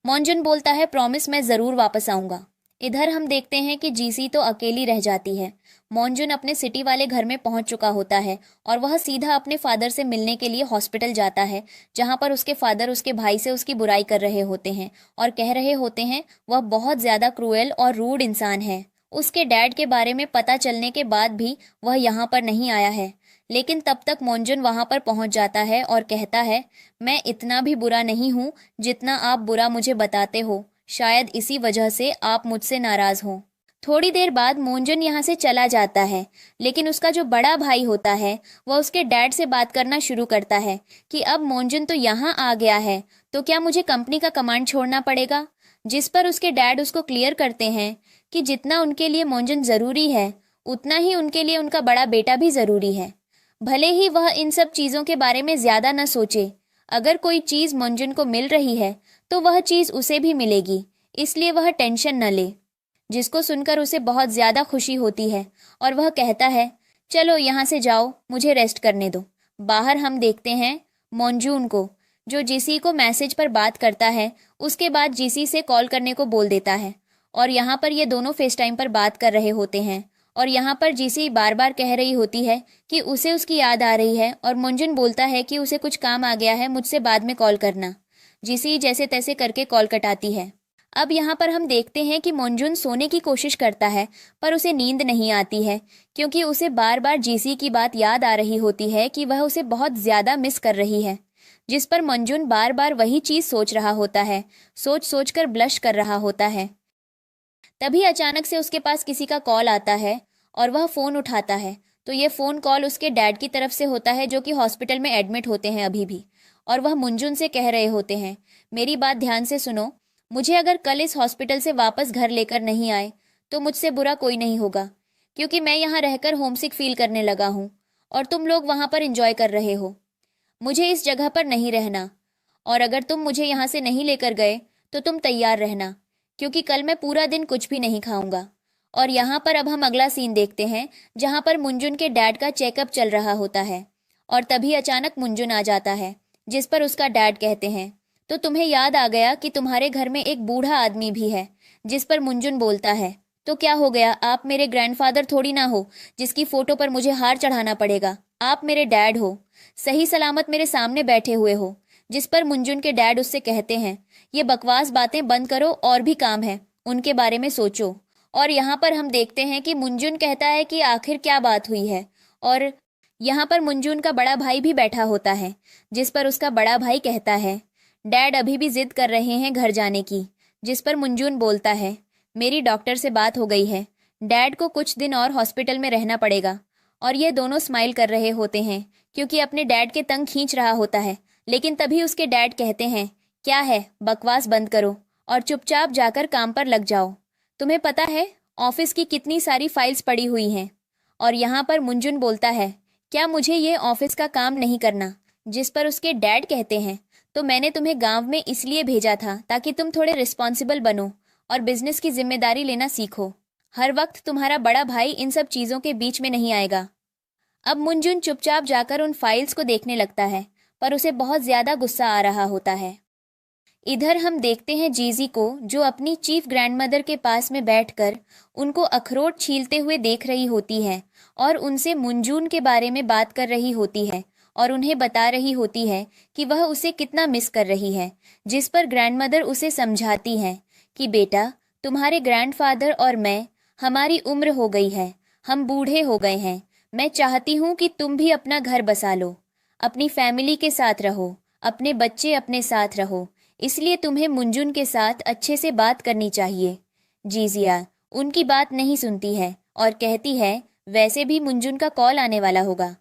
मोंजुन बोलता है प्रॉमिस, मैं ज़रूर वापस आऊँगा। इधर हम देखते हैं कि जीसी तो अकेली रह जाती है। मोंजुन अपने सिटी वाले घर में पहुंच चुका होता है और वह सीधा अपने फादर से मिलने के लिए हॉस्पिटल जाता है, जहां पर उसके फादर उसके भाई से उसकी बुराई कर रहे होते हैं और कह रहे होते हैं वह बहुत ज़्यादा क्रूएल और रूड इंसान है। उसके डैड के बारे में पता चलने के बाद भी वह यहाँ पर नहीं आया है, लेकिन तब तक मोंजुन वहां पर पहुंच जाता है और कहता है, मैं इतना भी बुरा नहीं हूँ जितना आप बुरा मुझे बताते हो, शायद इसी वजह से आप मुझसे नाराज हो। थोड़ी देर बाद मोंजुन यहाँ से चला जाता है, लेकिन उसका जो बड़ा भाई होता है वह उसके डैड से बात करना शुरू करता है कि अब मोंजुन तो यहाँ आ गया है तो क्या मुझे कंपनी का कमांड छोड़ना पड़ेगा। जिस पर उसके डैड उसको क्लियर करते हैं कि जितना उनके लिए मोंजुन ज़रूरी है उतना ही उनके लिए उनका बड़ा बेटा भी ज़रूरी है। भले ही वह इन सब चीज़ों के बारे में ज़्यादा न सोचे, अगर कोई चीज़ मोंजुन को मिल रही है तो वह चीज़ उसे भी मिलेगी, इसलिए वह टेंशन न ले। जिसको सुनकर उसे बहुत ज़्यादा खुशी होती है और वह कहता है, चलो यहाँ से जाओ, मुझे रेस्ट करने दो। बाहर हम देखते हैं मोंजुन को, जो जीसी को मैसेज पर बात करता है, उसके बाद जीसी से कॉल करने को बोल देता है। और यहाँ पर ये दोनों फेस टाइम पर बात कर रहे होते हैं और यहाँ पर जीसी बार बार कह रही होती है कि उसे उसकी याद आ रही है और मोंजुन बोलता है कि उसे कुछ काम आ गया है, मुझसे बाद में कॉल करना। जीसी जैसे तैसे करके कॉल कटाती है। अब यहाँ पर हम देखते हैं कि मोंजुन सोने की कोशिश करता है, पर उसे नींद नहीं आती है क्योंकि उसे बार बार जीसी की बात याद आ रही होती है कि वह उसे बहुत ज़्यादा मिस कर रही है। जिस पर मोंजुन बार बार वही चीज़ सोच रहा होता है, सोच सोच कर ब्लश कर रहा होता है। तभी अचानक से उसके पास किसी का कॉल आता है और वह फ़ोन उठाता है। तो ये फ़ोन कॉल उसके डैड की तरफ से होता है, जो कि हॉस्पिटल में एडमिट होते हैं अभी भी। और वह मुंजुन से कह रहे होते हैं, मेरी बात ध्यान से सुनो, मुझे अगर कल इस हॉस्पिटल से वापस घर लेकर नहीं आए तो मुझसे बुरा कोई नहीं होगा, क्योंकि मैं यहाँ रहकर होमसिक फील करने लगा हूँ और तुम लोग वहाँ पर एंजॉय कर रहे हो। मुझे इस जगह पर नहीं रहना, और अगर तुम मुझे यहाँ से नहीं लेकर गए तो तुम तैयार रहना, क्योंकि कल मैं पूरा दिन कुछ भी नहीं खाऊंगा। और यहाँ पर अब हम अगला सीन देखते हैं, जहाँ पर मुंजुन के डैड का चेकअप चल रहा होता है और तभी अचानक मुंजुन आ जाता है, जिस पर उसका डैड कहते हैं, तो तुम्हें याद आ गया कि तुम्हारे घर में एक बूढ़ा आदमी भी है। जिस पर मुंजुन बोलता है, तो क्या हो गया, आप मेरे ग्रैंडफादर थोड़ी ना हो जिसकी फोटो पर मुझे हार चढ़ाना पड़ेगा, आप मेरे डैड हो, सही सलामत मेरे सामने बैठे हुए हो। जिस पर मुंजुन के डैड उससे कहते हैं, ये बकवास बातें बंद करो और भी काम है, उनके बारे में सोचो। और यहाँ पर हम देखते हैं कि मुंजुन कहता है कि आखिर क्या बात हुई है, और यहाँ पर मुंजुन का बड़ा भाई भी बैठा होता है, जिस पर उसका बड़ा भाई कहता है, डैड अभी भी जिद कर रहे हैं घर जाने की। जिस पर मुंजुन बोलता है, मेरी डॉक्टर से बात हो गई है, डैड को कुछ दिन और हॉस्पिटल में रहना पड़ेगा। और ये दोनों स्माइल कर रहे होते हैं क्योंकि अपने डैड के तंग खींच रहा होता है, लेकिन तभी उसके डैड कहते हैं, क्या है, बकवास बंद करो और चुपचाप जाकर काम पर लग जाओ। तुम्हें पता है ऑफिस की कितनी सारी फाइल्स पड़ी हुई हैं। और यहाँ पर मुंजुन बोलता है, क्या मुझे ये ऑफिस का काम नहीं करना। जिस पर उसके डैड कहते हैं, तो मैंने तुम्हें गांव में इसलिए भेजा था ताकि तुम थोड़े रिस्पॉन्सिबल बनो और बिजनेस की जिम्मेदारी लेना सीखो। हर वक्त तुम्हारा बड़ा भाई इन सब चीज़ों के बीच में नहीं आएगा। अब मुंजुन चुपचाप जाकर उन फाइल्स को देखने लगता है, पर उसे बहुत ज़्यादा गुस्सा आ रहा होता है। इधर हम देखते हैं जीजी को, जो अपनी चीफ ग्रैंडमदर के पास में बैठकर उनको अखरोट छीलते हुए देख रही होती है और उनसे मुंजून के बारे में बात कर रही होती है और उन्हें बता रही होती है कि वह उसे कितना मिस कर रही है। जिस पर ग्रैंडमदर उसे समझाती है कि बेटा, तुम्हारे ग्रैंडफादर और मैं, हमारी उम्र हो गई है, हम बूढ़े हो गए हैं। मैं चाहती हूँ कि तुम भी अपना घर बसा लो, अपनी फैमिली के साथ रहो, अपने बच्चे अपने साथ रहो, इसलिए तुम्हें मुंजुन के साथ अच्छे से बात करनी चाहिए। जीजिया उनकी बात नहीं सुनती है और कहती है, वैसे भी मुंजुन का कॉल आने वाला होगा।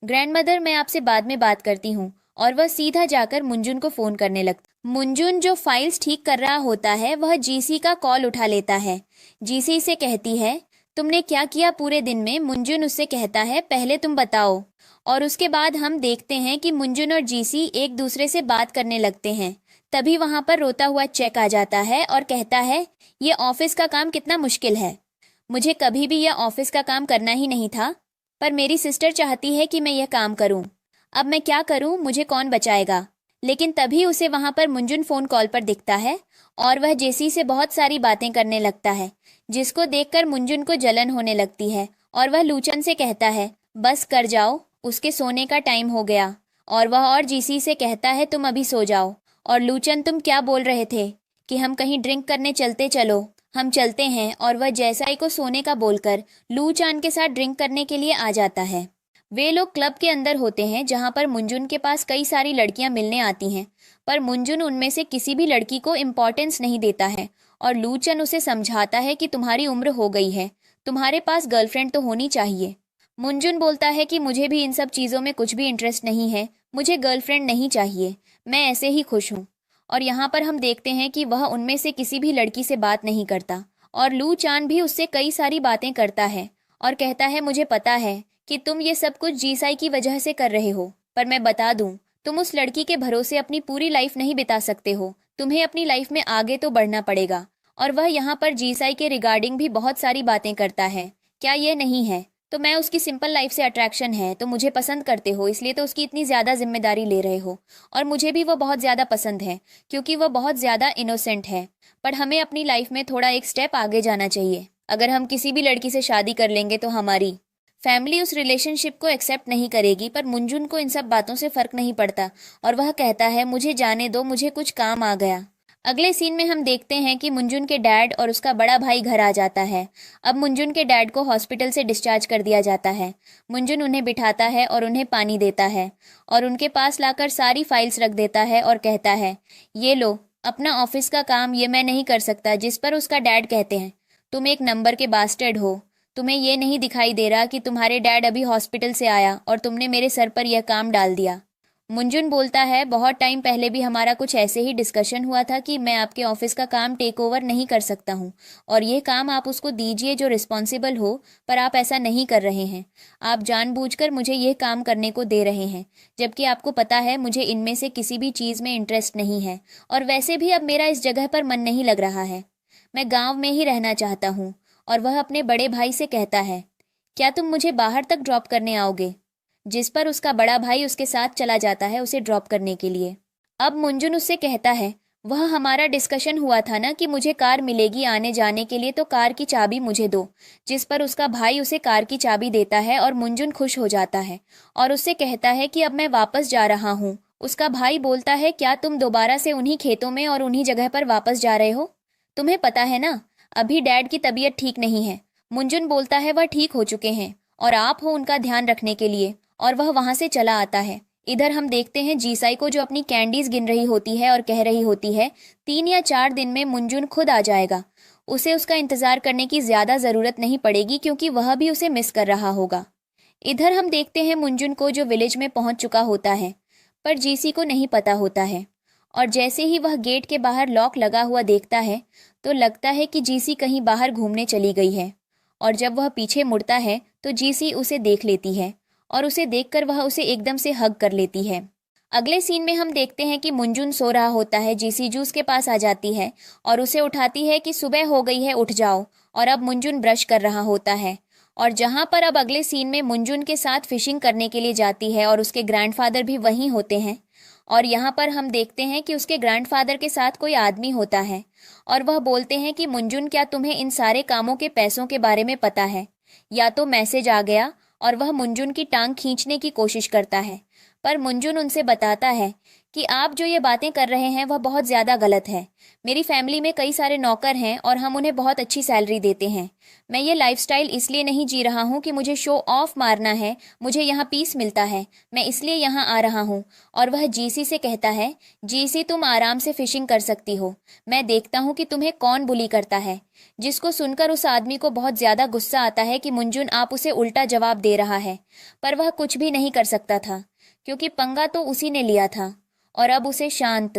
ग्रैंडमदर, मैं आपसे बाद में बात करती हूँ। और वह सीधा जाकर मुंजुन को फोन करने लगता। मुंजुन जो फाइल्स ठीक कर रहा होता है वह जीसी का कॉल उठा लेता है। जीसी से कहती है, तुमने क्या किया पूरे दिन में? मुंजुन उससे कहता है, पहले तुम बताओ। और उसके बाद हम देखते हैं कि मुंजुन और जीसी एक दूसरे से बात करने लगते हैं। तभी वहां पर रोता हुआ चेक आ जाता है और कहता है, ये ऑफिस का काम कितना मुश्किल है। मुझे कभी भी यह ऑफिस का काम करना ही नहीं था, पर मेरी सिस्टर चाहती है कि मैं यह काम करूं। अब मैं क्या करूं? मुझे कौन बचाएगा? लेकिन तभी उसे वहां पर मुंजुन फोन कॉल पर दिखता है और वह जेसी से बहुत सारी बातें करने लगता है, जिसको देखकर मुंजुन को जलन होने लगती है और वह लूचन से कहता है, बस कर जाओ, उसके सोने का टाइम हो गया। और वह और जीसी से कहता है, तुम अभी सो जाओ। और लूचन, तुम क्या बोल रहे थे कि हम कहीं ड्रिंक करने चलते? चलो हम चलते हैं। और वह जैसाई को सोने का बोलकर लूचान के साथ ड्रिंक करने के लिए आ जाता है। वे लोग क्लब के अंदर होते हैं जहां पर मुंजुन के पास कई सारी लड़कियां मिलने आती हैं, पर मुंजुन उनमें से किसी भी लड़की को इम्पोर्टेंस नहीं देता है और लूचन उसे समझाता है कि तुम्हारी उम्र हो गई है, तुम्हारे पास गर्लफ्रेंड तो होनी चाहिए। मुंजुन बोलता है कि मुझे भी इन सब चीज़ों में कुछ भी इंटरेस्ट नहीं है, मुझे गर्लफ्रेंड नहीं चाहिए, मैं ऐसे ही खुश हूँ। और यहाँ पर हम देखते हैं कि वह उनमें से किसी भी लड़की से बात नहीं करता और लू चान भी उससे कई सारी बातें करता है और कहता है, मुझे पता है कि तुम ये सब कुछ जीसाई की वजह से कर रहे हो, पर मैं बता दूं, तुम उस लड़की के भरोसे अपनी पूरी लाइफ नहीं बिता सकते हो, तुम्हें अपनी लाइफ में आगे तो बढ़ना पड़ेगा। और वह यहाँ पर जीसाई के रिगार्डिंग भी बहुत सारी बातें करता है। क्या ये नहीं है? तो मैं उसकी सिंपल लाइफ से अट्रैक्शन है, तो मुझे पसंद करते हो, इसलिए तो उसकी इतनी ज़्यादा जिम्मेदारी ले रहे हो। और मुझे भी वो बहुत ज़्यादा पसंद है क्योंकि वह बहुत ज़्यादा इनोसेंट है। पर हमें अपनी लाइफ में थोड़ा एक स्टेप आगे जाना चाहिए। अगर हम किसी भी लड़की से शादी कर लेंगे तो हमारी फैमिली उस रिलेशनशिप को एक्सेप्ट नहीं करेगी। पर मुंजुन को इन सब बातों से फ़र्क नहीं पड़ता और वह कहता है, मुझे जाने दो, मुझे कुछ काम आ गया। अगले सीन में हम देखते हैं कि मुंजुन के डैड और उसका बड़ा भाई घर आ जाता है। अब मुंजुन के डैड को हॉस्पिटल से डिस्चार्ज कर दिया जाता है। मुंजुन उन्हें बिठाता है और उन्हें पानी देता है और उनके पास लाकर सारी फाइल्स रख देता है और कहता है, ये लो अपना ऑफिस का काम, ये मैं नहीं कर सकता। जिस पर उसका डैड कहते हैं, तुम एक नंबर के बास्टर्ड हो, तुम्हें ये नहीं दिखाई दे रहा कि तुम्हारे डैड अभी हॉस्पिटल से आया और तुमने मेरे सर पर यह काम डाल दिया। मुंजुन बोलता है, बहुत टाइम पहले भी हमारा कुछ ऐसे ही डिस्कशन हुआ था कि मैं आपके ऑफिस का काम टेक ओवर नहीं कर सकता हूँ और ये काम आप उसको दीजिए जो रिस्पॉन्सिबल हो, पर आप ऐसा नहीं कर रहे हैं। आप जानबूझकर मुझे ये काम करने को दे रहे हैं, जबकि आपको पता है मुझे इनमें से किसी भी चीज़ में इंटरेस्ट नहीं है और वैसे भी अब मेरा इस जगह पर मन नहीं लग रहा है, मैं गाँव में ही रहना चाहता हूँ। और वह अपने बड़े भाई से कहता है, क्या तुम मुझे बाहर तक ड्रॉप करने आओगे? जिस पर उसका बड़ा भाई उसके साथ चला जाता है उसे ड्रॉप करने के लिए। अब मुंजुन उससे कहता है, वह हमारा डिस्कशन हुआ था ना कि मुझे कार मिलेगी आने जाने के लिए, तो कार की चाबी मुझे दो। जिस पर उसका भाई उसे कार की चाबी देता है और मुंजुन खुश हो जाता है और उससे कहता है कि अब मैं वापस जा रहा हूँ। उसका भाई बोलता है, क्या तुम दोबारा से उन्हीं खेतों में और उन्हीं जगह पर वापस जा रहे हो? तुम्हें पता है ना, अभी डैड की तबीयत ठीक नहीं है। मुंजुन बोलता है, वह ठीक हो चुके हैं और आप हो उनका ध्यान रखने के लिए। और वह वहां से चला आता है। इधर हम देखते हैं जीसाई को, जो अपनी कैंडीज गिन रही होती है और कह रही होती है, 3 या 4 दिन में मुंजुन खुद आ जाएगा। उसे उसका इंतजार करने की ज्यादा जरूरत नहीं पड़ेगी क्योंकि वह भी उसे मिस कर रहा होगा। इधर हम देखते हैं मुंजुन को, जो विलेज में पहुंच चुका होता है, पर जीसी को नहीं पता होता है। और जैसे ही वह गेट के बाहर लॉक लगा हुआ देखता है तो लगता है कि जीसी कहीं बाहर घूमने चली गई है। और जब वह पीछे मुड़ता है तो जीसी उसे देख लेती है और उसे देखकर वह उसे एकदम से हग कर लेती है। अगले सीन में हम देखते हैं कि मुंजुन सो रहा होता है। जीसी जूस के पास आ जाती है और उसे उठाती है कि सुबह हो गई है, उठ जाओ। और अब मुंजुन ब्रश कर रहा होता है। और जहां पर अब अगले सीन में मुंजुन के साथ फिशिंग करने के लिए जाती है और उसके ग्रैंडफादर भी वहीं होते हैं। और यहाँ पर हम देखते हैं कि उसके ग्रैंडफादर के साथ कोई आदमी होता है और वह बोलते हैं कि मुंजुन, क्या तुम्हें इन सारे कामों के पैसों के बारे में पता है? या तो मैसेज आ गया। और वह मुंजुन की टांग खींचने की कोशिश करता है, पर मुंजुन उनसे बताता है कि आप जो ये बातें कर रहे हैं वह बहुत ज़्यादा गलत है। मेरी फैमिली में कई सारे नौकर हैं और हम उन्हें बहुत अच्छी सैलरी देते हैं। मैं ये लाइफस्टाइल इसलिए नहीं जी रहा हूँ कि मुझे शो ऑफ मारना है, मुझे यहाँ पीस मिलता है, मैं इसलिए यहाँ आ रहा हूँ। और वह जीसी से कहता है, जीसी तुम आराम से फिशिंग कर सकती हो, मैं देखता हूँ कि तुम्हें कौन बुली करता है। जिसको सुनकर उस आदमी को बहुत ज़्यादा गुस्सा आता है कि मुंजुन आप उसे उल्टा जवाब दे रहा है, पर वह कुछ भी नहीं कर सकता था क्योंकि पंगा तो उसी ने लिया था और अब उसे शांत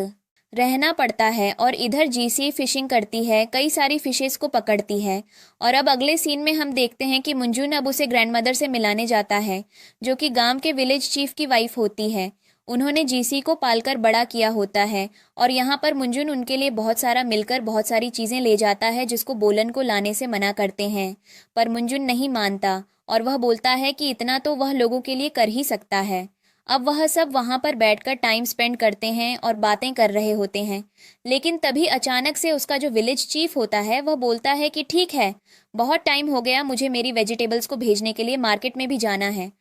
रहना पड़ता है। और इधर जीसी फिशिंग करती है, कई सारी फिशेस को पकड़ती है। और अब अगले सीन में हम देखते हैं कि मुंजुन अब उसे ग्रैंडमदर से मिलाने जाता है, जो कि गांव के विलेज चीफ की वाइफ होती है। उन्होंने जीसी को पालकर बड़ा किया होता है और यहाँ पर मुंजुन उनके लिए बहुत सारा मिलकर बहुत सारी चीज़ें ले जाता है, जिसको बोलन को लाने से मना करते हैं। पर मुंजुन नहीं मानता और वह बोलता है कि इतना तो वह लोगों के लिए कर ही सकता है। अब वह सब वहाँ पर बैठकर टाइम स्पेंड करते हैं और बातें कर रहे होते हैं। लेकिन तभी अचानक से उसका जो विलेज चीफ होता है वह बोलता है कि ठीक है, बहुत टाइम हो गया, मुझे मेरी वेजिटेबल्स को भेजने के लिए मार्केट में भी जाना है।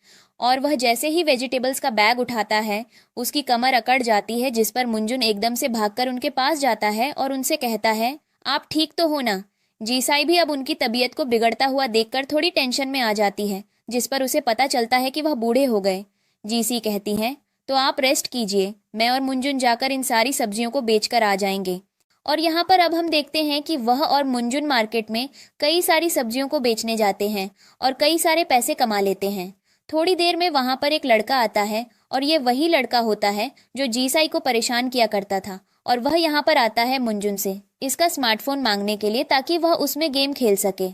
और वह जैसे ही वेजिटेबल्स का बैग उठाता है, उसकी कमर अकड़ जाती है, जिस पर मुंजुन एकदम से भागकर उनके पास जाता है और उनसे कहता है, आप ठीक तो हो ना? जीसाई भी अब उनकी तबीयत को बिगड़ता हुआ देखकर थोड़ी टेंशन में आ जाती है, जिस पर उसे पता चलता है कि वह बूढ़े हो गए। जीसी कहती हैं, तो आप रेस्ट कीजिए, मैं और मुंजुन जाकर इन सारी सब्जियों को बेचकर आ जाएंगे। और यहाँ पर अब हम देखते हैं कि वह और मुंजुन मार्केट में कई सारी सब्जियों को बेचने जाते हैं और कई सारे पैसे कमा लेते हैं। थोड़ी देर में वहाँ पर एक लड़का आता है और ये वही लड़का होता है जो जीसाई को परेशान किया करता था। और वह यहाँ पर आता है मुंजुन से इसका स्मार्टफोन मांगने के लिए, ताकि वह उसमें गेम खेल सके।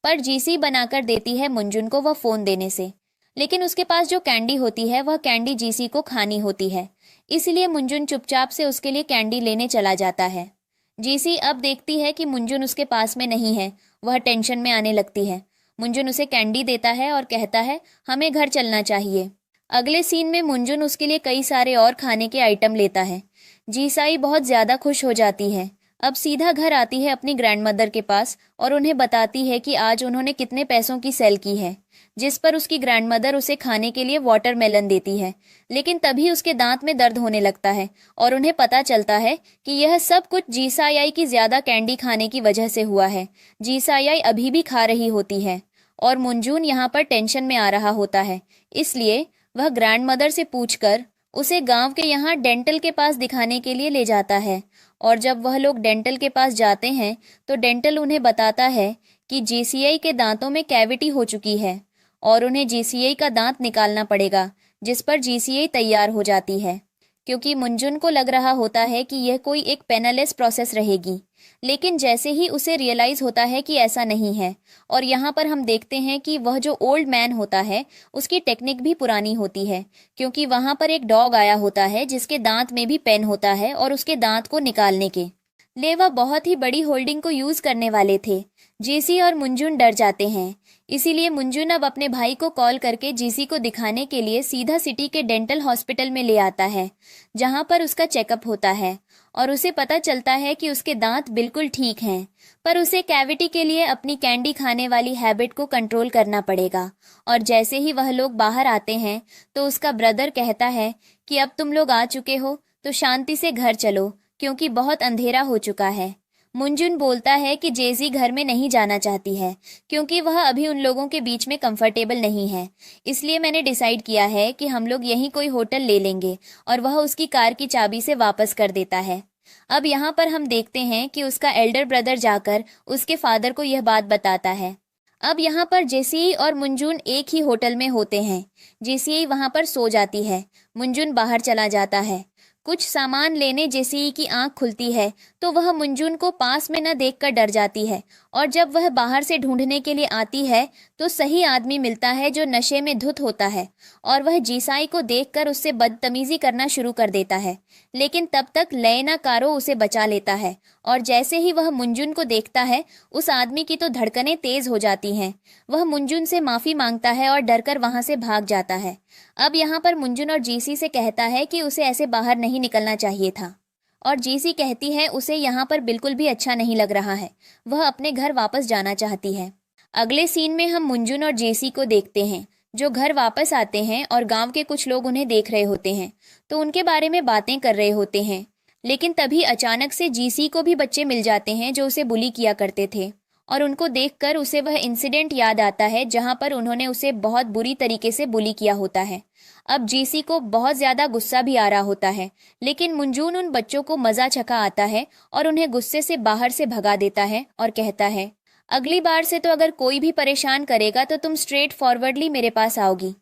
पर जीसी बनाकर देती है मुंजुन को वह फ़ोन देने से। लेकिन उसके पास जो कैंडी होती है वह कैंडी जीसी को खानी होती है, इसलिए मुंजुन चुपचाप से उसके लिए कैंडी लेने चला जाता है। जीसी अब देखती है कि मुंजुन उसके पास में नहीं है, वह टेंशन में आने लगती है। मुंजुन उसे कैंडी देता है और कहता है, हमें घर चलना चाहिए। अगले सीन में मुंजुन उसके लिए कई सारे और खाने के आइटम लेता है। जीसाई बहुत ज़्यादा खुश हो जाती है। अब सीधा घर आती है अपनी ग्रैंडमदर के पास और उन्हें बताती है कि आज उन्होंने कितने पैसों की सेल की है, जिस पर उसकी ग्रैंडमदर उसे खाने के लिए वाटरमेलन देती है। लेकिन तभी उसके दांत में दर्द होने लगता है और उन्हें पता चलता है कि यह सब कुछ जीसाई की ज़्यादा कैंडी खाने की वजह से हुआ है। जीसाई अभी भी खा रही होती है और मुंजुन यहाँ पर टेंशन में आ रहा होता है, इसलिए वह ग्रैंडमदर से पूछकर उसे गांव के यहाँ डेंटल के पास दिखाने के लिए ले जाता है। और जब वह लोग डेंटल के पास जाते हैं तो डेंटल उन्हें बताता है कि जीसीआई के दांतों में कैविटी हो चुकी है और उन्हें जीसीआई का दांत निकालना पड़ेगा, जिस पर जीसीआई तैयार हो जाती है, क्योंकि मुंजुन को लग रहा होता है कि यह कोई एक पेनलेस प्रोसेस रहेगी। लेकिन जैसे ही उसे रियलाइज़ होता है कि ऐसा नहीं है, और यहाँ पर हम देखते हैं कि वह जो ओल्ड मैन होता है उसकी टेक्निक भी पुरानी होती है, क्योंकि वहाँ पर एक डॉग आया होता है जिसके दांत में भी पेन होता है और उसके दांत को निकालने के लिए वह बहुत ही बड़ी होल्डिंग को यूज़ करने वाले थे। जीसी और मुंजुन डर जाते हैं, इसीलिए मुंजुन अब अपने भाई को कॉल करके जीसी को दिखाने के लिए सीधा सिटी के डेंटल हॉस्पिटल में ले आता है, जहाँ पर उसका चेकअप होता है और उसे पता चलता है कि उसके दांत बिल्कुल ठीक हैं, पर उसे कैविटी के लिए अपनी कैंडी खाने वाली हैबिट को कंट्रोल करना पड़ेगा। और जैसे ही वह लोग बाहर आते हैं तो उसका ब्रदर कहता है कि अब तुम लोग आ चुके हो तो शांति से घर चलो, क्योंकि बहुत अंधेरा हो चुका है। मुंजुन बोलता है कि जेजी घर में नहीं जाना चाहती है, क्योंकि वह अभी उन लोगों के बीच में कंफर्टेबल नहीं है, इसलिए मैंने डिसाइड किया है कि हम लोग यहीं कोई होटल ले लेंगे। और वह उसकी कार की चाबी से वापस कर देता है। अब यहाँ पर हम देखते हैं कि उसका एल्डर ब्रदर जाकर उसके फादर को यह बात बताता है। अब यहाँ पर जेसी और मुंजुन एक ही होटल में होते हैं। जेसी वहाँ पर सो जाती है, मुंजुन बाहर चला जाता है। कुछ सामान लेने जेसी की आंख खुलती है तो वह मुंजुन को पास में न देखकर डर जाती है और जब वह बाहर से ढूंढने के लिए आती है तो सही आदमी मिलता है जो नशे में धुत होता है और वह जीसाई को देखकर उससे बदतमीजी करना शुरू कर देता है। लेकिन तब तक लेना कारो उसे बचा लेता है और जैसे ही वह मुंजुन को देखता है उस आदमी की तो धड़कनें तेज हो जाती हैं। वह मुंजुन से माफी मांगता है और डरकर वहां से भाग जाता है। अब यहाँ पर मुंजुन और जीसी से कहता है कि उसे ऐसे बाहर नहीं निकलना चाहिए था और जीसी कहती है उसे यहाँ पर बिल्कुल भी अच्छा नहीं लग रहा है, वह अपने घर वापस जाना चाहती है। अगले सीन में हम मुंजुन और जेसी को देखते हैं जो घर वापस आते हैं और गांव के कुछ लोग उन्हें देख रहे होते हैं तो उनके बारे में बातें कर रहे होते हैं। लेकिन तभी अचानक से जीसी को भी बच्चे मिल जाते हैं जो उसे बुली किया करते थे और उनको देखकर उसे वह इंसिडेंट याद आता है जहां पर उन्होंने उसे बहुत बुरी तरीके से बुली किया होता है। अब जीसी को बहुत ज्यादा गुस्सा भी आ रहा होता है लेकिन मुंजुन उन बच्चों को मजा चखा आता है और उन्हें गुस्से से बाहर से भगा देता है और कहता है अगली बार से तो अगर कोई भी परेशान करेगा तो तुम स्ट्रेट फॉरवर्डली मेरे पास आओगी।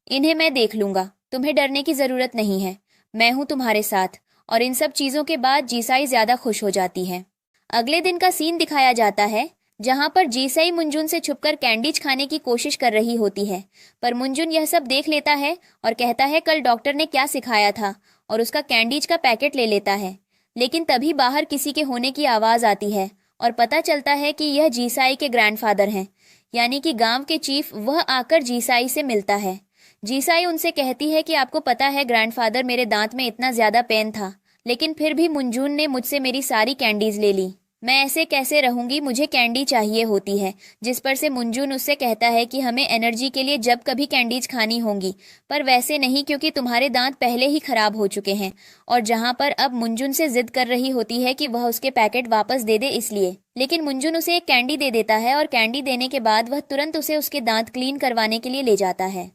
इन्हें मैं देख लूंगा, तुम्हें डरने की जरूरत नहीं है, मैं हूं तुम्हारे साथ। और इन सब चीजों के बाद जीसाई ज्यादा खुश हो जाती है। अगले दिन का सीन दिखाया जाता है जहां पर जीसाई मुंजुन से छुपकर कैंडीज खाने की कोशिश कर रही होती है पर मुंजुन यह सब देख लेता है और कहता है कल डॉक्टर ने क्या सिखाया था और उसका कैंडीज का पैकेट ले लेता है। लेकिन तभी बाहर किसी के होने की आवाज आती है और पता चलता है कि यह जीसाई के ग्रैंडफादर हैं, यानी कि गांव के चीफ। वह आकर जीसाई से मिलता है। जीसाई उनसे कहती है कि आपको पता है ग्रैंडफादर, मेरे दांत में इतना ज्यादा पेन था लेकिन फिर भी मुंजुन ने मुझसे मेरी सारी कैंडीज ले ली, मैं ऐसे कैसे रहूंगी, मुझे कैंडी चाहिए होती है। जिस पर से मुंजुन उससे कहता है कि हमें एनर्जी के लिए जब कभी कैंडीज खानी होंगी पर वैसे नहीं क्योंकि तुम्हारे दांत पहले ही खराब हो चुके हैं। और जहां पर अब मुंजुन से जिद कर रही होती है कि वह उसके पैकेट वापस दे दे इसलिए, लेकिन मुंजुन उसे एक कैंडी दे देता है और कैंडी देने के बाद वह तुरंत उसे उसके दांत क्लीन करवाने के लिए ले जाता है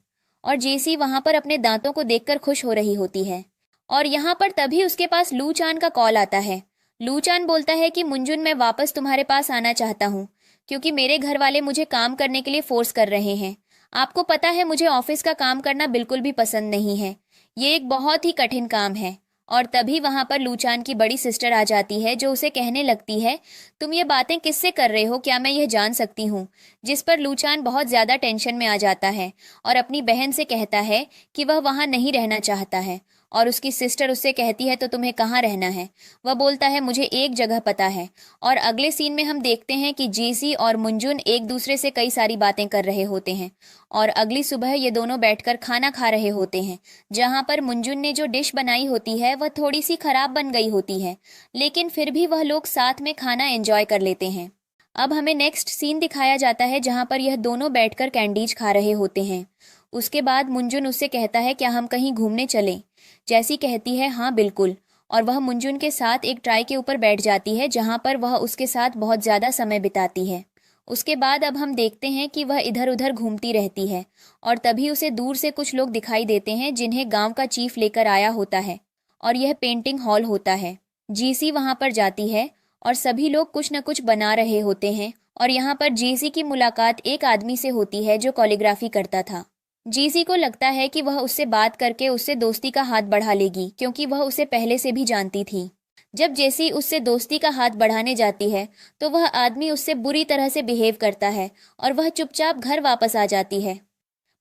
और जेसी वहां पर अपने दांतों को देखकर खुश हो रही होती है। और यहाँ पर तभी उसके पास लू चान का कॉल आता है। लू चान बोलता है कि मुंजुन, मैं वापस तुम्हारे पास आना चाहता हूँ क्योंकि मेरे घर वाले मुझे काम करने के लिए फोर्स कर रहे हैं। आपको पता है मुझे ऑफिस का काम करना बिल्कुल भी पसंद नहीं है, ये एक बहुत ही कठिन काम है। और तभी वहां पर लूचान की बड़ी सिस्टर आ जाती है जो उसे कहने लगती है तुम ये बातें किससे कर रहे हो, क्या मैं यह जान सकती हूँ। जिस पर लूचान बहुत ज्यादा टेंशन में आ जाता है और अपनी बहन से कहता है कि वह वहां नहीं रहना चाहता है और उसकी सिस्टर उससे कहती है तो तुम्हें कहाँ रहना है। वह बोलता है मुझे एक जगह पता है। और अगले सीन में हम देखते हैं कि जेसी और मुंजुन एक दूसरे से कई सारी बातें कर रहे होते हैं और अगली सुबह ये दोनों बैठकर खाना खा रहे होते हैं जहां पर मुंजुन ने जो डिश बनाई होती है वह थोड़ी सी खराब बन गई होती है लेकिन फिर भी वह लोग साथ में खाना एंजॉय कर लेते हैं। अब हमें नेक्स्ट सीन दिखाया जाता है जहां पर यह दोनों बैठकर कैंडीज खा रहे होते हैं। उसके बाद मुंजुन उससे कहता है क्या हम कहीं घूमने चलें। जैसी कहती है हाँ बिल्कुल, और वह मुंजुन के साथ एक ट्राई के ऊपर बैठ जाती है जहां पर वह उसके साथ बहुत ज्यादा समय बिताती है। उसके बाद अब हम देखते हैं कि वह इधर उधर घूमती रहती है और तभी उसे दूर से कुछ लोग दिखाई देते हैं जिन्हें गांव का चीफ लेकर आया होता है और यह पेंटिंग हॉल होता है। जीसी वहां पर जाती है और सभी लोग कुछ न कुछ बना रहे होते हैं और यहाँ पर जीसी की मुलाकात एक आदमी से होती है जो कॉलीग्राफी करता था। जीसी को लगता है कि वह उससे बात करके उससे दोस्ती का हाथ बढ़ा लेगी क्योंकि वह उसे पहले से भी जानती थी। जब जेसी उससे दोस्ती का हाथ बढ़ाने जाती है तो वह आदमी उससे बुरी तरह से बिहेव करता है और वह चुपचाप घर वापस आ जाती है।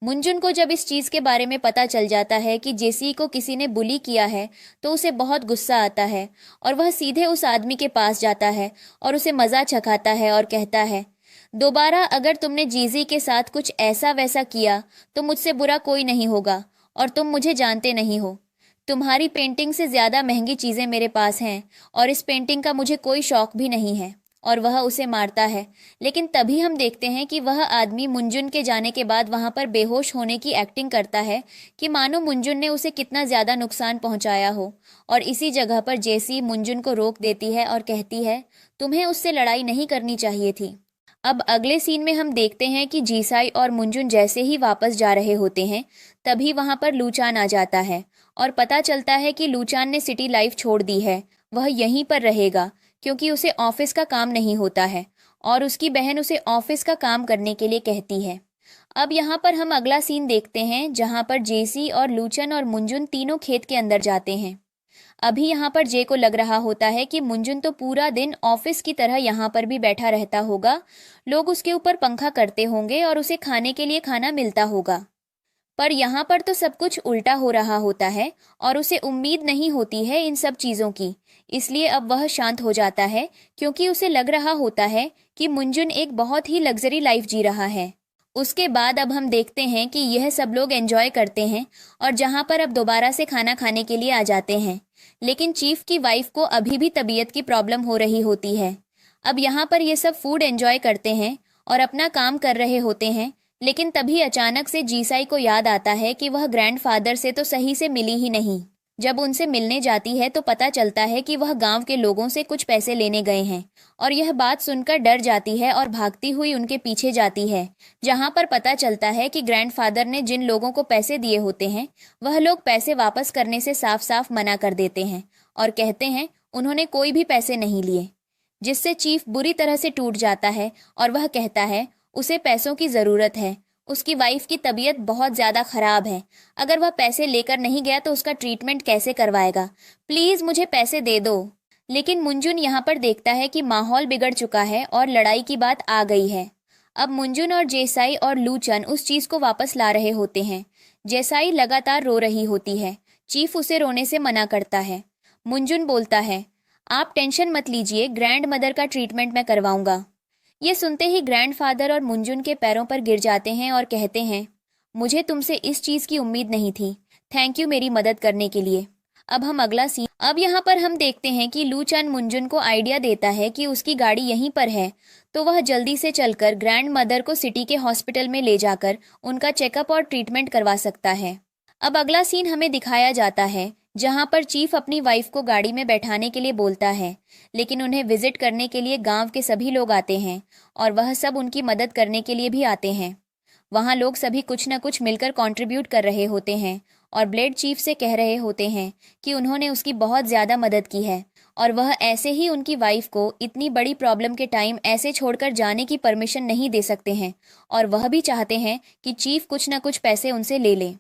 मुंजुन को जब इस चीज के बारे में पता चल जाता है कि जेसी को किसी ने बुली किया है तो उसे बहुत गुस्सा आता है और वह सीधे उस आदमी के पास जाता है और उसे मजा चखाता है और कहता है दोबारा अगर तुमने जीजी के साथ कुछ ऐसा वैसा किया तो मुझसे बुरा कोई नहीं होगा और तुम मुझे जानते नहीं हो। तुम्हारी पेंटिंग से ज्यादा महंगी चीजें मेरे पास हैं और इस पेंटिंग का मुझे कोई शौक भी नहीं है। और वह उसे मारता है। लेकिन तभी हम देखते हैं कि वह आदमी मुंजुन के जाने के बाद वहां पर बेहोश होने की एक्टिंग करता है कि मानो मुंजुन ने उसे कितना ज्यादा नुकसान पहुंचाया हो। और इसी जगह पर जेसी मुंजुन को रोक देती है और कहती है तुम्हें उससे लड़ाई नहीं करनी चाहिए थी। अब अगले सीन में हम देखते हैं कि जीसाई और मुंजुन जैसे ही वापस जा रहे होते हैं तभी वहां पर लूचान आ जाता है और पता चलता है कि लूचान ने सिटी लाइफ छोड़ दी है, वह यहीं पर रहेगा क्योंकि उसे ऑफिस का काम नहीं होता है और उसकी बहन उसे ऑफिस का काम करने के लिए कहती है। अब यहाँ पर हम अगला सीन देखते हैं जहाँ पर जेसी और लूचन और मुंजुन तीनों खेत के अंदर जाते हैं। अभी यहाँ पर जे को लग रहा होता है कि मुंजुन तो पूरा दिन ऑफिस की तरह यहाँ पर भी बैठा रहता होगा, लोग उसके ऊपर पंखा करते होंगे और उसे खाने के लिए खाना मिलता होगा। पर यहाँ पर तो सब कुछ उल्टा हो रहा होता है और उसे उम्मीद नहीं होती है इन सब चीज़ों की। इसलिए अब वह शांत हो जाता है क्योंकि उसे लग रहा होता है कि मुंजुन एक बहुत ही लग्जरी लाइफ जी रहा है। उसके बाद अब हम देखते हैं कि यह सब लोग एंजॉय करते हैं और जहाँ पर अब दोबारा से खाना खाने के लिए आ जाते हैं। लेकिन चीफ की वाइफ को अभी भी तबीयत की प्रॉब्लम हो रही होती है। अब यहाँ पर ये सब फूड एंजॉय करते हैं और अपना काम कर रहे होते हैं। लेकिन तभी अचानक से जीसाई को याद आता है कि वह ग्रैंडफादर से तो सही से मिली ही नहीं। जब उनसे मिलने जाती है तो पता चलता है कि वह गांव के लोगों से कुछ पैसे लेने गए हैं और यह बात सुनकर डर जाती है और भागती हुई उनके पीछे जाती है, जहां पर पता चलता है कि ग्रैंडफादर ने जिन लोगों को पैसे दिए होते हैं वह लोग पैसे वापस करने से साफ साफ मना कर देते हैं और कहते हैं उन्होंने कोई भी पैसे नहीं लिए, जिससे चीफ बुरी तरह से टूट जाता है और वह कहता है उसे पैसों की ज़रूरत है। उसकी वाइफ की तबीयत बहुत ज़्यादा ख़राब है, अगर वह पैसे लेकर नहीं गया तो उसका ट्रीटमेंट कैसे करवाएगा, प्लीज़ मुझे पैसे दे दो। लेकिन मुंजुन यहाँ पर देखता है कि माहौल बिगड़ चुका है और लड़ाई की बात आ गई है। अब मुंजुन और जेसाई और लूचन उस चीज़ को वापस ला रहे होते हैं। जेसाई लगातार रो रही होती है। चीफ उसे रोने से मना करता है। मुंजुन बोलता है आप टेंशन मत लीजिए, ग्रैंड मदर का ट्रीटमेंट मैं करवाऊंगा। ये सुनते ही ग्रैंडफादर और मुंजुन के पैरों पर गिर जाते हैं और कहते हैं मुझे तुमसे इस चीज़ की उम्मीद नहीं थी, थैंक यू मेरी मदद करने के लिए। अब हम अगला सीन। अब यहाँ पर हम देखते हैं कि लूचन मुंजुन को आइडिया देता है कि उसकी गाड़ी यहीं पर है, तो वह जल्दी से चलकर ग्रैंड मदर को सिटी के हॉस्पिटल में ले जाकर उनका चेकअप और ट्रीटमेंट करवा सकता है। अब अगला सीन हमें दिखाया जाता है जहां पर चीफ अपनी वाइफ को गाड़ी में बैठाने के लिए बोलता है, लेकिन उन्हें विजिट करने के लिए गांव के सभी लोग आते हैं और वह सब उनकी मदद करने के लिए भी आते हैं। वहां लोग सभी कुछ न कुछ मिलकर कंट्रीब्यूट कर रहे होते हैं और ब्लेड चीफ से कह रहे होते हैं कि उन्होंने उसकी बहुत ज़्यादा मदद की है और वह ऐसे ही उनकी वाइफ को इतनी बड़ी प्रॉब्लम के टाइम ऐसे छोड़कर जाने की परमिशन नहीं दे सकते हैं और वह भी चाहते हैं कि चीफ कुछ न कुछ पैसे उनसे ले ले।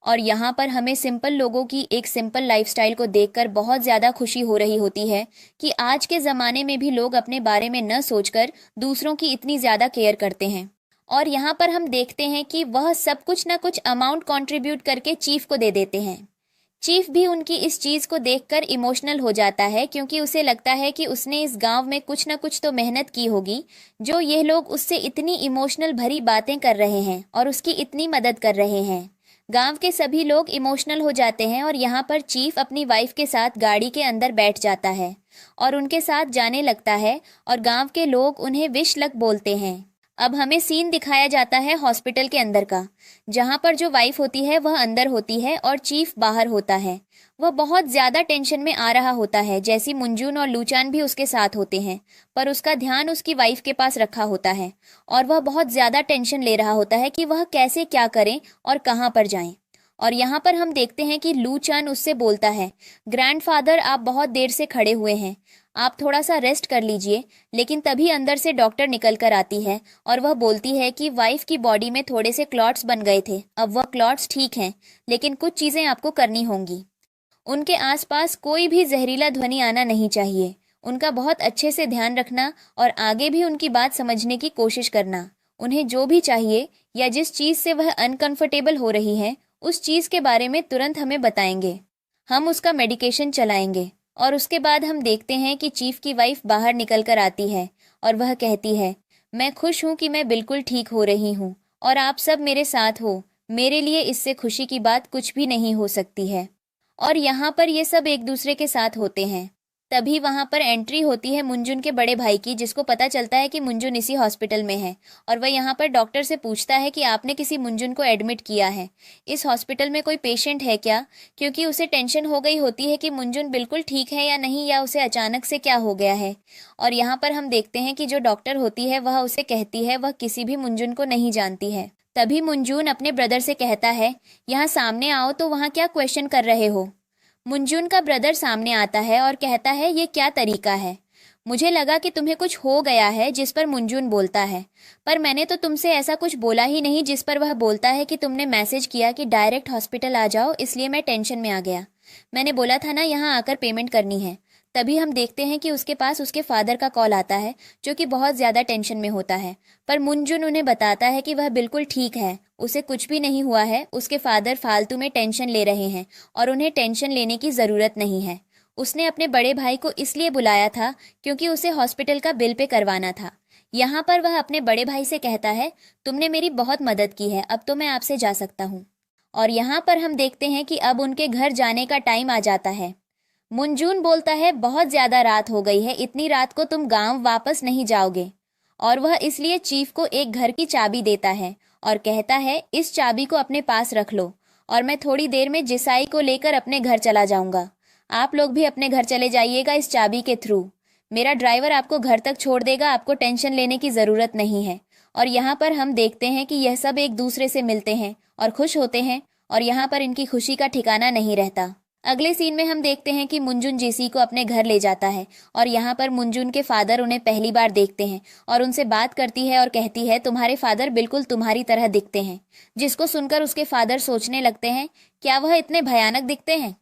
और यहाँ पर हमें सिंपल लोगों की एक सिंपल लाइफस्टाइल को देखकर बहुत ज़्यादा खुशी हो रही होती है कि आज के ज़माने में भी लोग अपने बारे में न सोचकर दूसरों की इतनी ज़्यादा केयर करते हैं। और यहाँ पर हम देखते हैं कि वह सब कुछ न कुछ अमाउंट कंट्रीब्यूट करके चीफ को दे देते हैं। चीफ भी उनकी इस चीज़ को देखकर इमोशनल हो जाता है क्योंकि उसे लगता है कि उसने इस गांव में कुछ न कुछ तो मेहनत की होगी, जो ये लोग उससे इतनी इमोशनल भरी बातें कर रहे हैं और उसकी इतनी मदद कर रहे हैं। गांव के सभी लोग इमोशनल हो जाते हैं और यहाँ पर चीफ अपनी वाइफ के साथ गाड़ी के अंदर बैठ जाता है और उनके साथ जाने लगता है और गांव के लोग उन्हें विश लक बोलते हैं। अब हमें सीन दिखाया जाता है हॉस्पिटल के अंदर का, जहाँ पर जो वाइफ होती है वह अंदर होती है और चीफ बाहर होता है। वह बहुत ज़्यादा टेंशन में आ रहा होता है, जैसी मुंजुन और लूचान भी उसके साथ होते हैं, पर उसका ध्यान उसकी वाइफ के पास रखा होता है और वह बहुत ज़्यादा टेंशन ले रहा होता है कि वह कैसे क्या करें और कहाँ पर जाएं। और यहाँ पर हम देखते हैं कि लूचान उससे बोलता है ग्रैंडफादर आप बहुत देर से खड़े हुए हैं, आप थोड़ा सा रेस्ट कर लीजिए। लेकिन तभी अंदर से डॉक्टर निकल कर आती है और वह बोलती है कि वाइफ की बॉडी में थोड़े से क्लॉट्स बन गए थे, अब वह क्लॉट्स ठीक हैं, लेकिन कुछ चीज़ें आपको करनी होंगी। उनके आसपास कोई भी जहरीला ध्वनि आना नहीं चाहिए, उनका बहुत अच्छे से ध्यान रखना और आगे भी उनकी बात समझने की कोशिश करना। उन्हें जो भी चाहिए या जिस चीज़ से वह अनकंफर्टेबल हो रही है उस चीज़ के बारे में तुरंत हमें बताएंगे, हम उसका मेडिकेशन चलाएंगे। और उसके बाद हम देखते हैं कि चीफ की वाइफ बाहर निकल कर आती है और वह कहती है मैं खुश हूँ कि मैं बिल्कुल ठीक हो रही हूँ और आप सब मेरे साथ हो, मेरे लिए इससे खुशी की बात कुछ भी नहीं हो सकती है। और यहाँ पर ये सब एक दूसरे के साथ होते हैं। तभी वहाँ पर एंट्री होती है मुंजुन के बड़े भाई की, जिसको पता चलता है कि मुंजुन इसी हॉस्पिटल में है और वह यहाँ पर डॉक्टर से पूछता है कि आपने किसी मुंजुन को एडमिट किया है, इस हॉस्पिटल में कोई पेशेंट है क्या, क्योंकि उसे टेंशन हो गई होती है कि मुंजुन बिल्कुल ठीक है या नहीं, या उसे अचानक से क्या हो गया है। और यहाँ पर हम देखते हैं कि जो डॉक्टर होती है वह उसे कहती है वह किसी भी मुंजुन को नहीं जानती है। तभी मुंजुन अपने ब्रदर से कहता है यहाँ सामने आओ, तो वहाँ क्या क्वेश्चन कर रहे हो। मुंजुन का ब्रदर सामने आता है और कहता है ये क्या तरीका है, मुझे लगा कि तुम्हें कुछ हो गया है। जिस पर मुंजुन बोलता है पर मैंने तो तुमसे ऐसा कुछ बोला ही नहीं। जिस पर वह बोलता है कि तुमने मैसेज किया कि डायरेक्ट हॉस्पिटल आ जाओ, इसलिए मैं टेंशन में आ गया। मैंने बोला था ना यहाँ आकर पेमेंट करनी है। तभी हम देखते हैं कि उसके पास उसके फादर का कॉल आता है, जो कि बहुत ज़्यादा टेंशन में होता है। पर मुनजुन उन्हें बताता है कि वह बिल्कुल ठीक है, उसे कुछ भी नहीं हुआ है, उसके फादर फालतू में टेंशन ले रहे हैं और उन्हें टेंशन लेने की ज़रूरत नहीं है। उसने अपने बड़े भाई को इसलिए बुलाया था क्योंकि उसे हॉस्पिटल का बिल पे करवाना था। यहाँ पर वह अपने बड़े भाई से कहता है, तुमने मेरी बहुत मदद की है, अब तो मैं आपसे जा सकता हूँ। और यहाँ पर हम देखते हैं कि अब उनके घर जाने का टाइम आ जाता है। मुनजून बोलता है, बहुत ज्यादा रात हो गई है, इतनी रात को तुम गांव वापस नहीं जाओगे। और वह इसलिए चीफ को एक घर की चाबी देता है और कहता है, इस चाबी को अपने पास रख लो और मैं थोड़ी देर में जिसाई को लेकर अपने घर चला जाऊंगा। आप लोग भी अपने घर चले जाइएगा इस चाबी के थ्रू। मेरा ड्राइवर आपको घर तक छोड़ देगा, आपको टेंशन लेने की जरूरत नहीं है। और यहाँ पर हम देखते हैं कि यह सब एक दूसरे से मिलते हैं और खुश होते हैं, और यहाँ पर इनकी खुशी का ठिकाना नहीं रहता। अगले सीन में हम देखते हैं कि मुनजुन जेसी को अपने घर ले जाता है और यहाँ पर मुनजुन के फादर उन्हें पहली बार देखते हैं और उनसे बात करती है और कहती है, तुम्हारे फादर बिल्कुल तुम्हारी तरह दिखते हैं। जिसको सुनकर उसके फादर सोचने लगते हैं, क्या वह इतने भयानक दिखते हैं।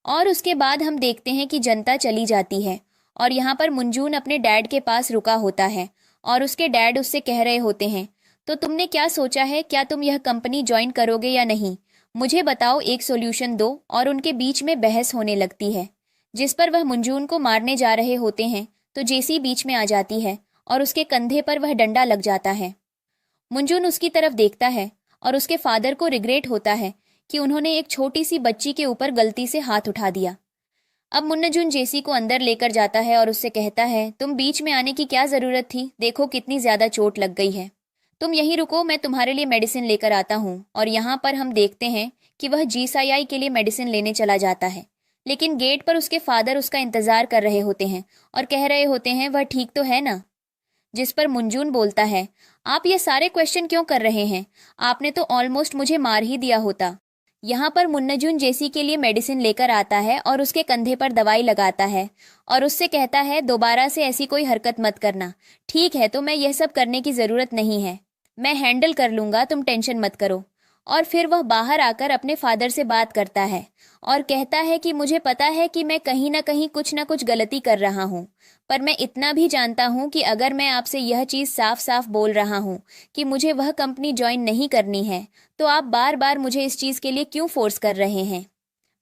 और उसके बाद हम देखते हैं कि जनता चली जाती है और यहाँ पर मुनजुन अपने डैड के पास रुका होता है और उसके डैड उससे कह रहे होते हैं, तो तुमने क्या सोचा है, क्या तुम यह कंपनी ज्वाइन करोगे या नहीं, मुझे बताओ, एक सोल्यूशन दो। और उनके बीच में बहस होने लगती है, जिस पर वह मुनजुन को मारने जा रहे होते हैं तो जेसी बीच में आ जाती है और उसके कंधे पर वह डंडा लग जाता है। मुनजुन उसकी तरफ देखता है और उसके फादर को रिग्रेट होता है कि उन्होंने एक छोटी सी बच्ची के ऊपर गलती से हाथ उठा दिया। अब मुन्नजुन जेसी को अंदर लेकर जाता है और उससे कहता है, तुम बीच में आने की क्या जरूरत थी, देखो कितनी ज्यादा चोट लग गई है, तुम यहीं रुको, मैं तुम्हारे लिए मेडिसिन लेकर आता हूँ। और यहाँ पर हम देखते हैं कि वह जीसाई के लिए मेडिसिन लेने चला जाता है, लेकिन गेट पर उसके फादर उसका इंतजार कर रहे होते हैं और कह रहे होते हैं, वह ठीक तो है ना। जिस पर मुनजुन बोलता है, आप ये सारे क्वेश्चन क्यों कर रहे हैं, आपने तो ऑलमोस्ट मुझे मार ही दिया होता। यहाँ पर मुन्नजुन जेसी के लिए मेडिसिन लेकर आता है और उसके कंधे पर दवाई लगाता है और उससे कहता है, दोबारा से ऐसी कोई हरकत मत करना, ठीक है, तो मैं यह सब करने की ज़रूरत नहीं है, मैं हैंडल कर लूँगा, तुम टेंशन मत करो। और फिर वह बाहर आकर अपने फादर से बात करता है और कहता है कि मुझे पता है कि मैं कहीं ना कहीं कुछ ना कुछ गलती कर रहा हूँ, पर मैं इतना भी जानता हूँ कि अगर मैं आपसे यह चीज़ साफ साफ बोल रहा हूँ कि मुझे वह कंपनी ज्वाइन नहीं करनी है, तो आप बार बार मुझे इस चीज़ के लिए क्यों फोर्स कर रहे हैं।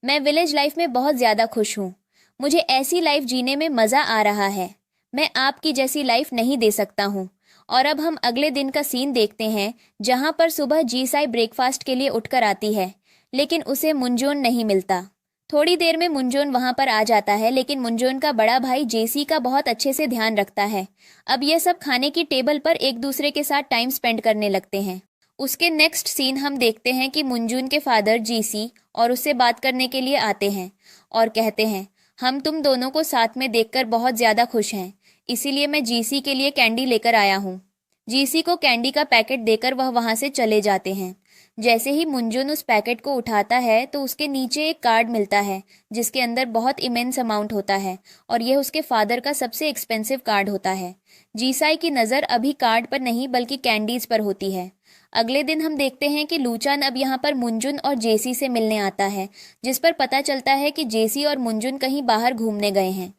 मैं विलेज लाइफ में बहुत ज़्यादा खुश हूँ, मुझे ऐसी लाइफ जीने में मज़ा आ रहा है, मैं आपकी जैसी लाइफ नहीं दे सकता हूँ। और अब हम अगले दिन का सीन देखते हैं, जहां पर सुबह जीसाई ब्रेकफास्ट के लिए उठकर आती है, लेकिन उसे मुनजुन नहीं मिलता। थोड़ी देर में मुनजुन वहां पर आ जाता है, लेकिन मुनजुन का बड़ा भाई जेसी का बहुत अच्छे से ध्यान रखता है। अब ये सब खाने की टेबल पर एक दूसरे के साथ टाइम स्पेंड करने लगते हैं। उसके नेक्स्ट सीन हम देखते हैं कि मुनजुन के फादर जेसी और उससे बात करने के लिए आते हैं और कहते हैं, हम तुम दोनों को साथ में देखकर बहुत ज़्यादा खुश हैं, इसीलिए मैं जीसी के लिए कैंडी लेकर आया हूँ। जीसी को कैंडी का पैकेट देकर वह वहाँ से चले जाते हैं। जैसे ही मुनजुन उस पैकेट को उठाता है तो उसके नीचे एक कार्ड मिलता है जिसके अंदर बहुत इमेंस अमाउंट होता है और यह उसके फादर का सबसे एक्सपेंसिव कार्ड होता है। जीसाई की नज़र अभी कार्ड पर नहीं बल्कि कैंडीज पर होती है। अगले दिन हम देखते हैं कि लूचान अब यहाँ पर मुनजुन और जेसी से मिलने आता है, जिस पर पता चलता है कि जेसी और मुनजुन कहीं बाहर घूमने गए हैं।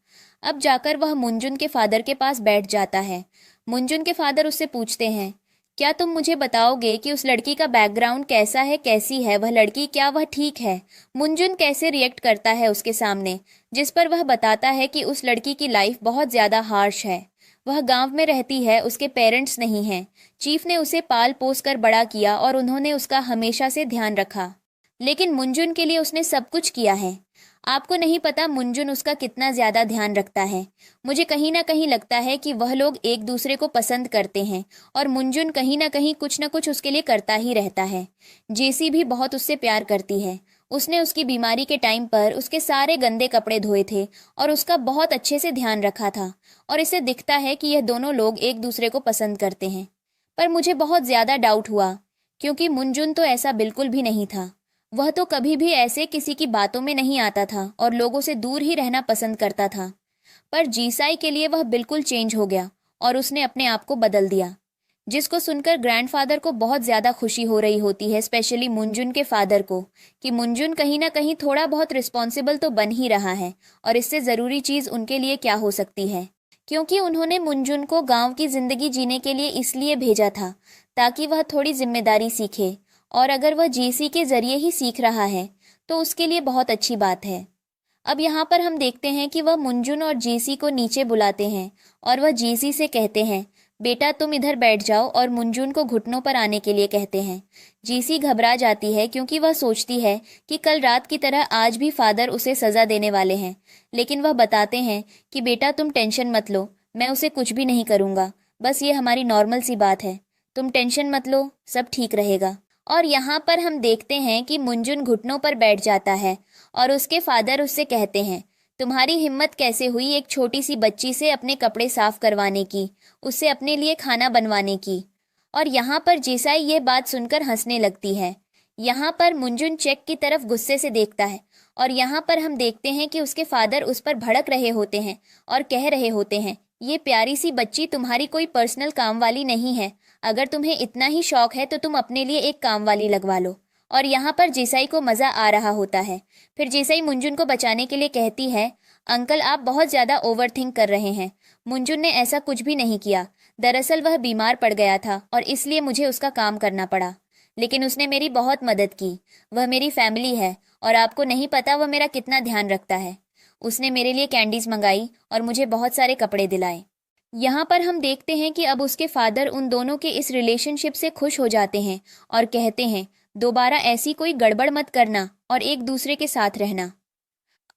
अब जाकर वह मुनजुन के फादर के पास बैठ जाता है। मुनजुन के फादर उससे पूछते हैं, क्या तुम मुझे बताओगे कि उस लड़की का बैकग्राउंड कैसा है, कैसी है वह लड़की, क्या वह ठीक है। मुनजुन कैसे रिएक्ट करता है उसके सामने, जिस पर वह बताता है कि उस लड़की की लाइफ बहुत ज़्यादा हार्श है, वह गांव में रहती है, उसके पेरेंट्स नहीं हैं, चीफ ने उसे पाल पोस कर बड़ा किया और उन्होंने उसका हमेशा से ध्यान रखा, लेकिन मुनजुन के लिए उसने सब कुछ किया है। आपको नहीं पता मुनजुन उसका कितना ज़्यादा ध्यान रखता है। मुझे कहीं ना कहीं लगता है कि वह लोग एक दूसरे को पसंद करते हैं और मुनजुन कहीं ना कहीं कुछ ना कुछ उसके लिए करता ही रहता है। जेसी भी बहुत उससे प्यार करती है, उसने उसकी बीमारी के टाइम पर उसके सारे गंदे कपड़े धोए थे और उसका बहुत अच्छे से ध्यान रखा था, और इसे दिखता है कि यह दोनों लोग एक दूसरे को पसंद करते हैं। पर मुझे बहुत ज़्यादा डाउट हुआ, क्योंकि मुनजुन तो ऐसा बिल्कुल भी नहीं था। वह तो कभी भी ऐसे किसी की बातों में नहीं आता था और लोगों से दूर ही रहना पसंद करता था। पर जीसाई के लिए वह बिल्कुल चेंज हो गया और उसने अपने आप को बदल दिया। जिसको सुनकर ग्रैंडफादर को बहुत ज़्यादा खुशी हो रही होती है, स्पेशली मुंजुन के फादर को, कि मुंजुन कहीं ना कहीं थोड़ा बहुत रिस्पॉन्सिबल तो बन ही रहा है, और इससे ज़रूरी चीज़ उनके लिए क्या हो सकती है, क्योंकि उन्होंने मुंजुन को गांव की ज़िंदगी जीने के लिए इसलिए भेजा था ताकि वह थोड़ी जिम्मेदारी सीखे, और अगर वह जीसी के ज़रिए ही सीख रहा है तो उसके लिए बहुत अच्छी बात है। अब यहाँ पर हम देखते हैं कि वह मुंजुन और जीसी को नीचे बुलाते हैं और वह जीसी से कहते हैं, बेटा तुम इधर बैठ जाओ, और मुंजुन को घुटनों पर आने के लिए कहते हैं। जीसी घबरा जाती है क्योंकि वह सोचती है कि कल रात की तरह आज भी फादर उसे सज़ा देने वाले हैं, लेकिन वह बताते हैं कि बेटा तुम टेंशन मत लो, मैं उसे कुछ भी नहीं करूँगा, बस ये हमारी नॉर्मल सी बात है, तुम टेंशन मत लो, सब ठीक रहेगा। और यहाँ पर हम देखते हैं कि मुंजुन घुटनों पर बैठ जाता है और उसके फादर उससे कहते हैं, तुम्हारी हिम्मत कैसे हुई एक छोटी सी बच्ची से अपने कपड़े साफ करवाने की, उससे अपने लिए खाना बनवाने की। और यहाँ पर जीसाई ये बात सुनकर हंसने लगती है। यहाँ पर मुंजुन चेक की तरफ गुस्से से देखता है और यहाँ पर हम देखते हैं कि उसके फादर उस पर भड़क रहे होते हैं और कह रहे होते हैं, ये प्यारी सी बच्ची तुम्हारी कोई पर्सनल काम वाली नहीं है, अगर तुम्हें इतना ही शौक है तो तुम अपने लिए एक काम वाली लगवा लो। और यहाँ पर जीसाई को मज़ा आ रहा होता है। फिर जीसाई मुंजुन को बचाने के लिए कहती है, अंकल आप बहुत ज़्यादा ओवर थिंक कर रहे हैं, मुंजुन ने ऐसा कुछ भी नहीं किया, दरअसल वह बीमार पड़ गया था और इसलिए मुझे उसका काम करना पड़ा, लेकिन उसने मेरी बहुत मदद की, वह मेरी फैमिली है और आपको नहीं पता वह मेरा कितना ध्यान रखता है, उसने मेरे लिए कैंडीज मंगाई और मुझे बहुत सारे कपड़े दिलाए। यहाँ पर हम देखते हैं कि अब उसके फादर उन दोनों के इस रिलेशनशिप से खुश हो जाते हैं और कहते हैं, दोबारा ऐसी कोई गड़बड़ मत करना और एक दूसरे के साथ रहना।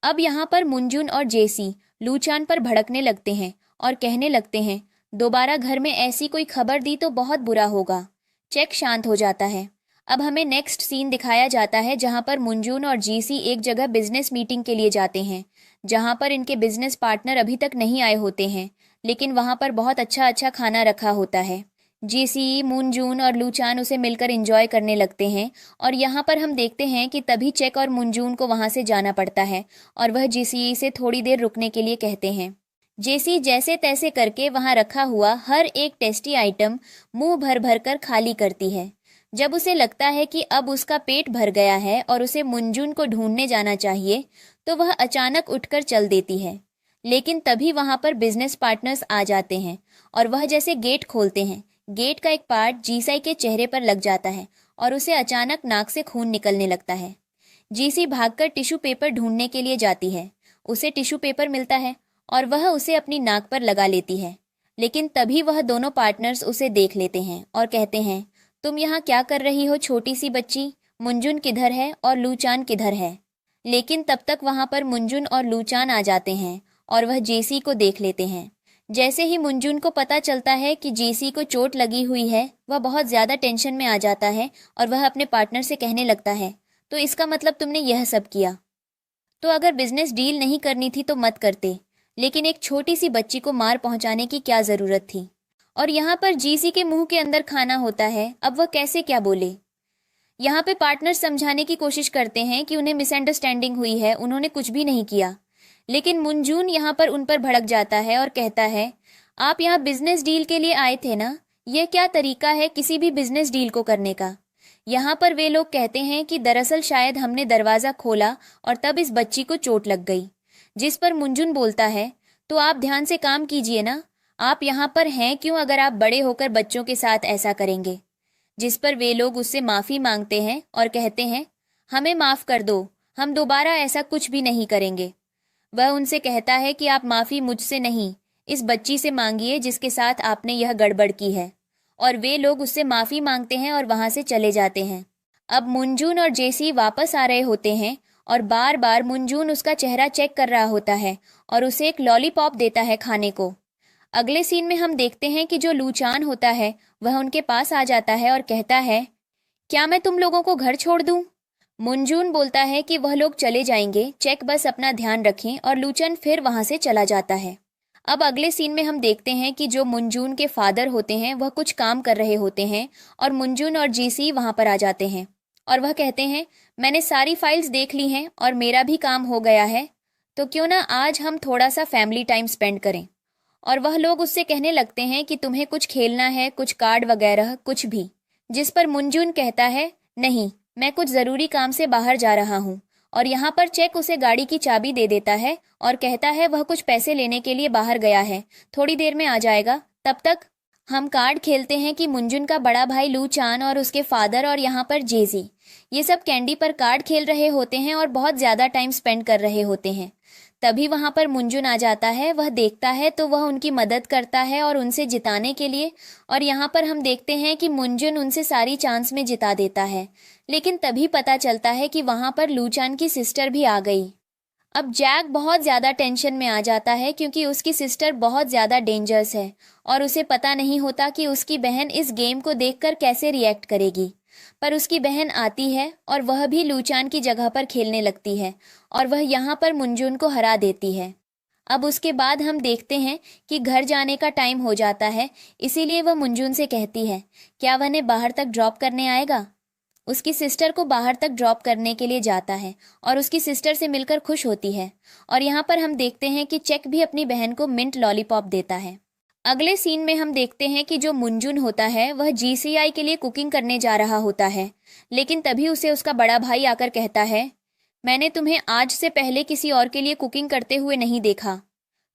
अब यहाँ पर मुंजुन और जेसी लूचान पर भड़कने लगते हैं और कहने लगते हैं, दोबारा घर में ऐसी कोई खबर दी तो बहुत बुरा होगा। चेक शांत हो जाता है। अब हमें नेक्स्ट सीन दिखाया जाता है जहाँ पर मुंजुन और जीसी एक जगह बिजनेस मीटिंग के लिए जाते हैं, जहाँ पर इनके बिजनेस पार्टनर अभी तक नहीं आए होते हैं, लेकिन वहाँ पर बहुत अच्छा अच्छा खाना रखा होता है। जीसी, मुंजुन और लूचान उसे मिलकर एंजॉय करने लगते हैं और यहाँ पर हम देखते हैं कि तभी चेक और मुंजुन को वहाँ से जाना पड़ता है और वह जीसी से थोड़ी देर रुकने के लिए कहते हैं। जेसी जैसे तैसे करके वहाँ रखा हुआ हर एक टेस्टी आइटम मुंह भर भर कर खाली करती है। जब उसे लगता है कि अब उसका पेट भर गया है और उसे मुंजुन को ढूंढने जाना चाहिए, तो वह अचानक उठकर चल देती है। लेकिन तभी वहाँ पर बिजनेस पार्टनर्स आ जाते हैं और वह जैसे गेट खोलते हैं, गेट का एक पार्ट जीसाई के चेहरे पर लग जाता है और उसे अचानक नाक से खून निकलने लगता है। जीसी भागकर टिश्यू पेपर ढूंढने के लिए जाती है, उसे टिश्यू पेपर मिलता है और वह उसे अपनी नाक पर लगा लेती है। लेकिन तभी वह दोनों पार्टनर्स उसे देख लेते हैं और कहते हैं, तुम यहाँ क्या कर रही हो छोटी सी बच्ची, मुंजुन किधर है और लूचान किधर है। लेकिन तब तक वहाँ पर मुंजुन और लूचान आ जाते हैं और वह जेसी को देख लेते हैं। जैसे ही मुंजुन को पता चलता है कि जेसी को चोट लगी हुई है, वह बहुत ज़्यादा टेंशन में आ जाता है और वह अपने पार्टनर से कहने लगता है, तो इसका मतलब तुमने यह सब किया, तो अगर बिजनेस डील नहीं करनी थी तो मत करते, लेकिन एक छोटी सी बच्ची को मार पहुंचाने की क्या ज़रूरत थी। और यहाँ पर जीसी के मुंह के अंदर खाना होता है, अब वह कैसे क्या बोले। यहाँ पे पार्टनर समझाने की कोशिश करते हैं कि उन्हें मिसअंडरस्टैंडिंग हुई है, उन्होंने कुछ भी नहीं किया, लेकिन मुंजुन यहाँ पर उन पर भड़क जाता है और कहता है, आप यहाँ बिजनेस डील के लिए आए थे ना, यह क्या तरीका है किसी भी बिजनेस डील को करने का। यहाँ पर वे लोग कहते हैं कि दरअसल शायद हमने दरवाज़ा खोला और तब इस बच्ची को चोट लग गई। जिस पर मुंजुन बोलता है, तो आप ध्यान से काम कीजिए ना, आप यहाँ पर हैं क्यों अगर आप बड़े होकर बच्चों के साथ ऐसा करेंगे। जिस पर वे लोग उससे माफ़ी मांगते हैं और कहते हैं, हमें माफ़ कर दो, हम दोबारा ऐसा कुछ भी नहीं करेंगे। वह उनसे कहता है कि आप माफ़ी मुझसे नहीं, इस बच्ची से मांगिए जिसके साथ आपने यह गड़बड़ की है। और वे लोग उससे माफ़ी मांगते हैं और वहाँ से चले जाते हैं। अब मुंजुन और जेसी वापस आ रहे होते हैं और बार बार मुंजुन उसका चेहरा चेक कर रहा होता है और उसे एक लॉलीपॉप देता है खाने को। अगले सीन में हम देखते हैं कि जो लूचान होता है वह उनके पास आ जाता है और कहता है, क्या मैं तुम लोगों को घर छोड़ दूं? मुंजुन बोलता है कि वह लोग चले जाएंगे, चेक बस अपना ध्यान रखें, और लूचान फिर वहां से चला जाता है। अब अगले सीन में हम देखते हैं कि जो मुंजुन के फादर होते हैं वह कुछ काम कर रहे होते हैं और मुंजुन और जीसी वहां पर आ जाते हैं और वह कहते हैं, मैंने सारी फाइल्स देख ली हैं और मेरा भी काम हो गया है, तो क्यों ना आज हम थोड़ा सा फैमिली टाइम स्पेंड करें। और वह लोग उससे कहने लगते हैं कि तुम्हें कुछ खेलना है, कुछ कार्ड वगैरह कुछ भी। जिस पर मुंजुन कहता है, नहीं, मैं कुछ ज़रूरी काम से बाहर जा रहा हूँ। और यहाँ पर चेक उसे गाड़ी की चाबी दे देता है और कहता है वह कुछ पैसे लेने के लिए बाहर गया है, थोड़ी देर में आ जाएगा। तब तक हम कार्ड खेलते हैं कि मुंजुन का बड़ा भाई लू चान और उसके फादर और यहाँ पर जेजी ये सब कैंडी पर कार्ड खेल रहे होते हैं और बहुत ज़्यादा टाइम स्पेंड कर रहे होते हैं। तभी वहाँ पर मुंजुन आ जाता है, वह देखता है तो वह उनकी मदद करता है और उनसे जिताने के लिए। और यहाँ पर हम देखते हैं कि मुंजुन उनसे सारी चांस में जिता देता है। लेकिन तभी पता चलता है कि वहाँ पर लूचान की सिस्टर भी आ गई। अब जैक बहुत ज़्यादा टेंशन में आ जाता है क्योंकि उसकी सिस्टर बहुत ज़्यादा डेंजरस है और उसे पता नहीं होता कि उसकी बहन इस गेम को देखकर कैसे रिएक्ट करेगी। पर उसकी बहन आती है और वह भी लूचान की जगह पर खेलने लगती है और वह यहाँ पर मुंजुन को हरा देती है। अब उसके बाद हम देखते हैं कि घर जाने का टाइम हो जाता है, इसीलिए वह मुंजुन से कहती है क्या वह उन्हें बाहर तक ड्रॉप करने आएगा। उसकी सिस्टर को बाहर तक ड्रॉप करने के लिए जाता है और उसकी सिस्टर से मिलकर खुश होती है। और यहाँ पर हम देखते हैं कि चेक भी अपनी बहन को मिंट लॉलीपॉप देता है। अगले सीन में हम देखते हैं कि जो मुंजुन होता है वह जीसीआई के लिए कुकिंग करने जा रहा होता है। लेकिन तभी उसे उसका बड़ा भाई आकर कहता है, मैंने तुम्हें आज से पहले किसी और के लिए कुकिंग करते हुए नहीं देखा,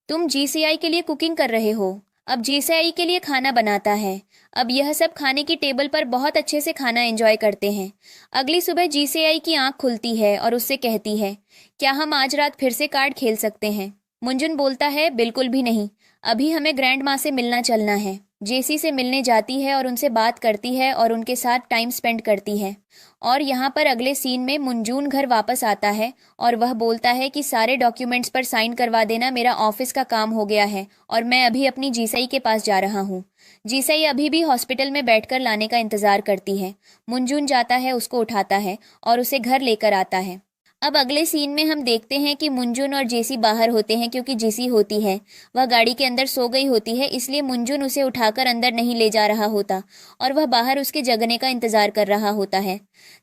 तुम जीसीआई के लिए कुकिंग कर रहे हो। अब जीसीआई के लिए खाना बनाता है। अब यह सब खाने की टेबल पर बहुत अच्छे से खाना एंजॉय करते हैं। अगली सुबह जीसीआई की आंख खुलती है और उससे कहती है क्या हम आज रात फिर से कार्ड खेल सकते हैं। मुंजुन बोलता है बिल्कुल भी नहीं, अभी हमें ग्रैंड माँ से मिलना चलना है। जेसी से मिलने जाती है और उनसे बात करती है और उनके साथ टाइम स्पेंड करती है। और यहाँ पर अगले सीन में मुंजुन घर वापस आता है और वह बोलता है कि सारे डॉक्यूमेंट्स पर साइन करवा देना, मेरा ऑफिस का काम हो गया है और मैं अभी अपनी जीसाई के पास जा रहा हूँ। जीसाई अभी भी हॉस्पिटल में बैठकर लाने का इंतजार करती है। मुंजुन जाता है, उसको उठाता है और उसे घर लेकर आता है। अब अगले सीन में हम देखते हैं कि मुंजुन और जेसी बाहर होते हैं क्योंकि जेसी होती है वह गाड़ी के अंदर सो गई होती है, इसलिए मुंजुन उसे उठाकर अंदर नहीं ले जा रहा होता और वह बाहर उसके जगने का इंतजार कर रहा होता है।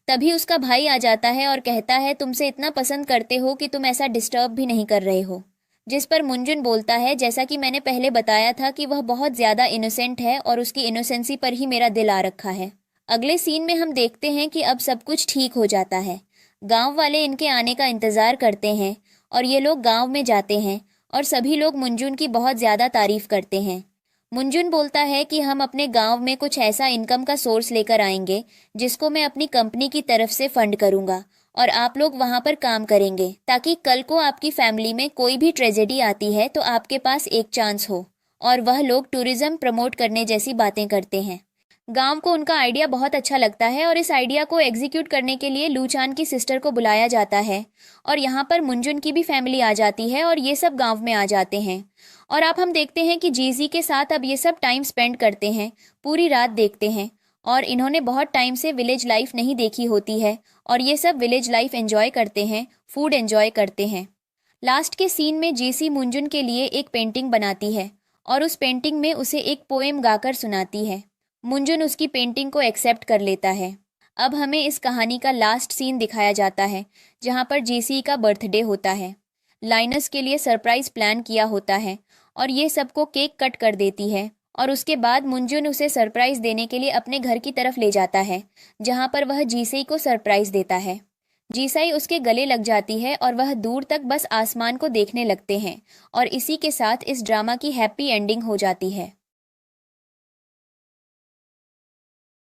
तभी उसका भाई आ जाता है और कहता है तुमसे इतना पसंद करते हो कि तुम ऐसा डिस्टर्ब भी नहीं कर रहे हो। जिस पर मुंजुन बोलता है जैसा कि मैंने पहले बताया था कि वह बहुत ज़्यादा इनोसेंट है और उसकी इनोसेंसी पर ही मेरा दिल आ रखा है। अगले सीन में हम देखते हैं कि अब सब कुछ ठीक हो जाता है। गांव वाले इनके आने का इंतज़ार करते हैं और ये लोग गांव में जाते हैं और सभी लोग मुंजुन की बहुत ज़्यादा तारीफ़ करते हैं। मुंजुन बोलता है कि हम अपने गांव में कुछ ऐसा इनकम का सोर्स लेकर आएंगे जिसको मैं अपनी कंपनी की तरफ से फंड करूंगा और आप लोग वहां पर काम करेंगे ताकि कल को आपकी फैमिली में कोई भी ट्रेजेडी आती है तो आपके पास एक चांस हो। और वह लोग टूरिज्म प्रमोट करने जैसी बातें करते हैं। गांव को उनका आइडिया बहुत अच्छा लगता है और इस आइडिया को एग्जीक्यूट करने के लिए लूचान की सिस्टर को बुलाया जाता है और यहाँ पर मुंजुन की भी फैमिली आ जाती है और ये सब गांव में आ जाते हैं। और आप हम देखते हैं कि जीजी के साथ अब ये सब टाइम स्पेंड करते हैं, पूरी रात देखते हैं और इन्होंने बहुत टाइम से विलेज लाइफ नहीं देखी होती है और ये सब विलेज लाइफ एंजॉय करते हैं, फूड एंजॉय करते हैं। लास्ट के सीन में जेसी मुंजुन के लिए एक पेंटिंग बनाती है और उस पेंटिंग में उसे एक पोएम गाकर सुनाती है। मुंजुन उसकी पेंटिंग को एक्सेप्ट कर लेता है। अब हमें इस कहानी का लास्ट सीन दिखाया जाता है जहाँ पर जेसी का बर्थडे होता है। लाइनस के लिए सरप्राइज प्लान किया होता है और ये सबको केक कट कर देती है और उसके बाद मुंजुन उसे सरप्राइज देने के लिए अपने घर की तरफ ले जाता है जहाँ पर वह जीसाई को सरप्राइज देता है। जीसाई उसके गले लग जाती है और वह दूर तक बस आसमान को देखने लगते हैं और इसी के साथ इस ड्रामा की हैप्पी एंडिंग हो जाती है।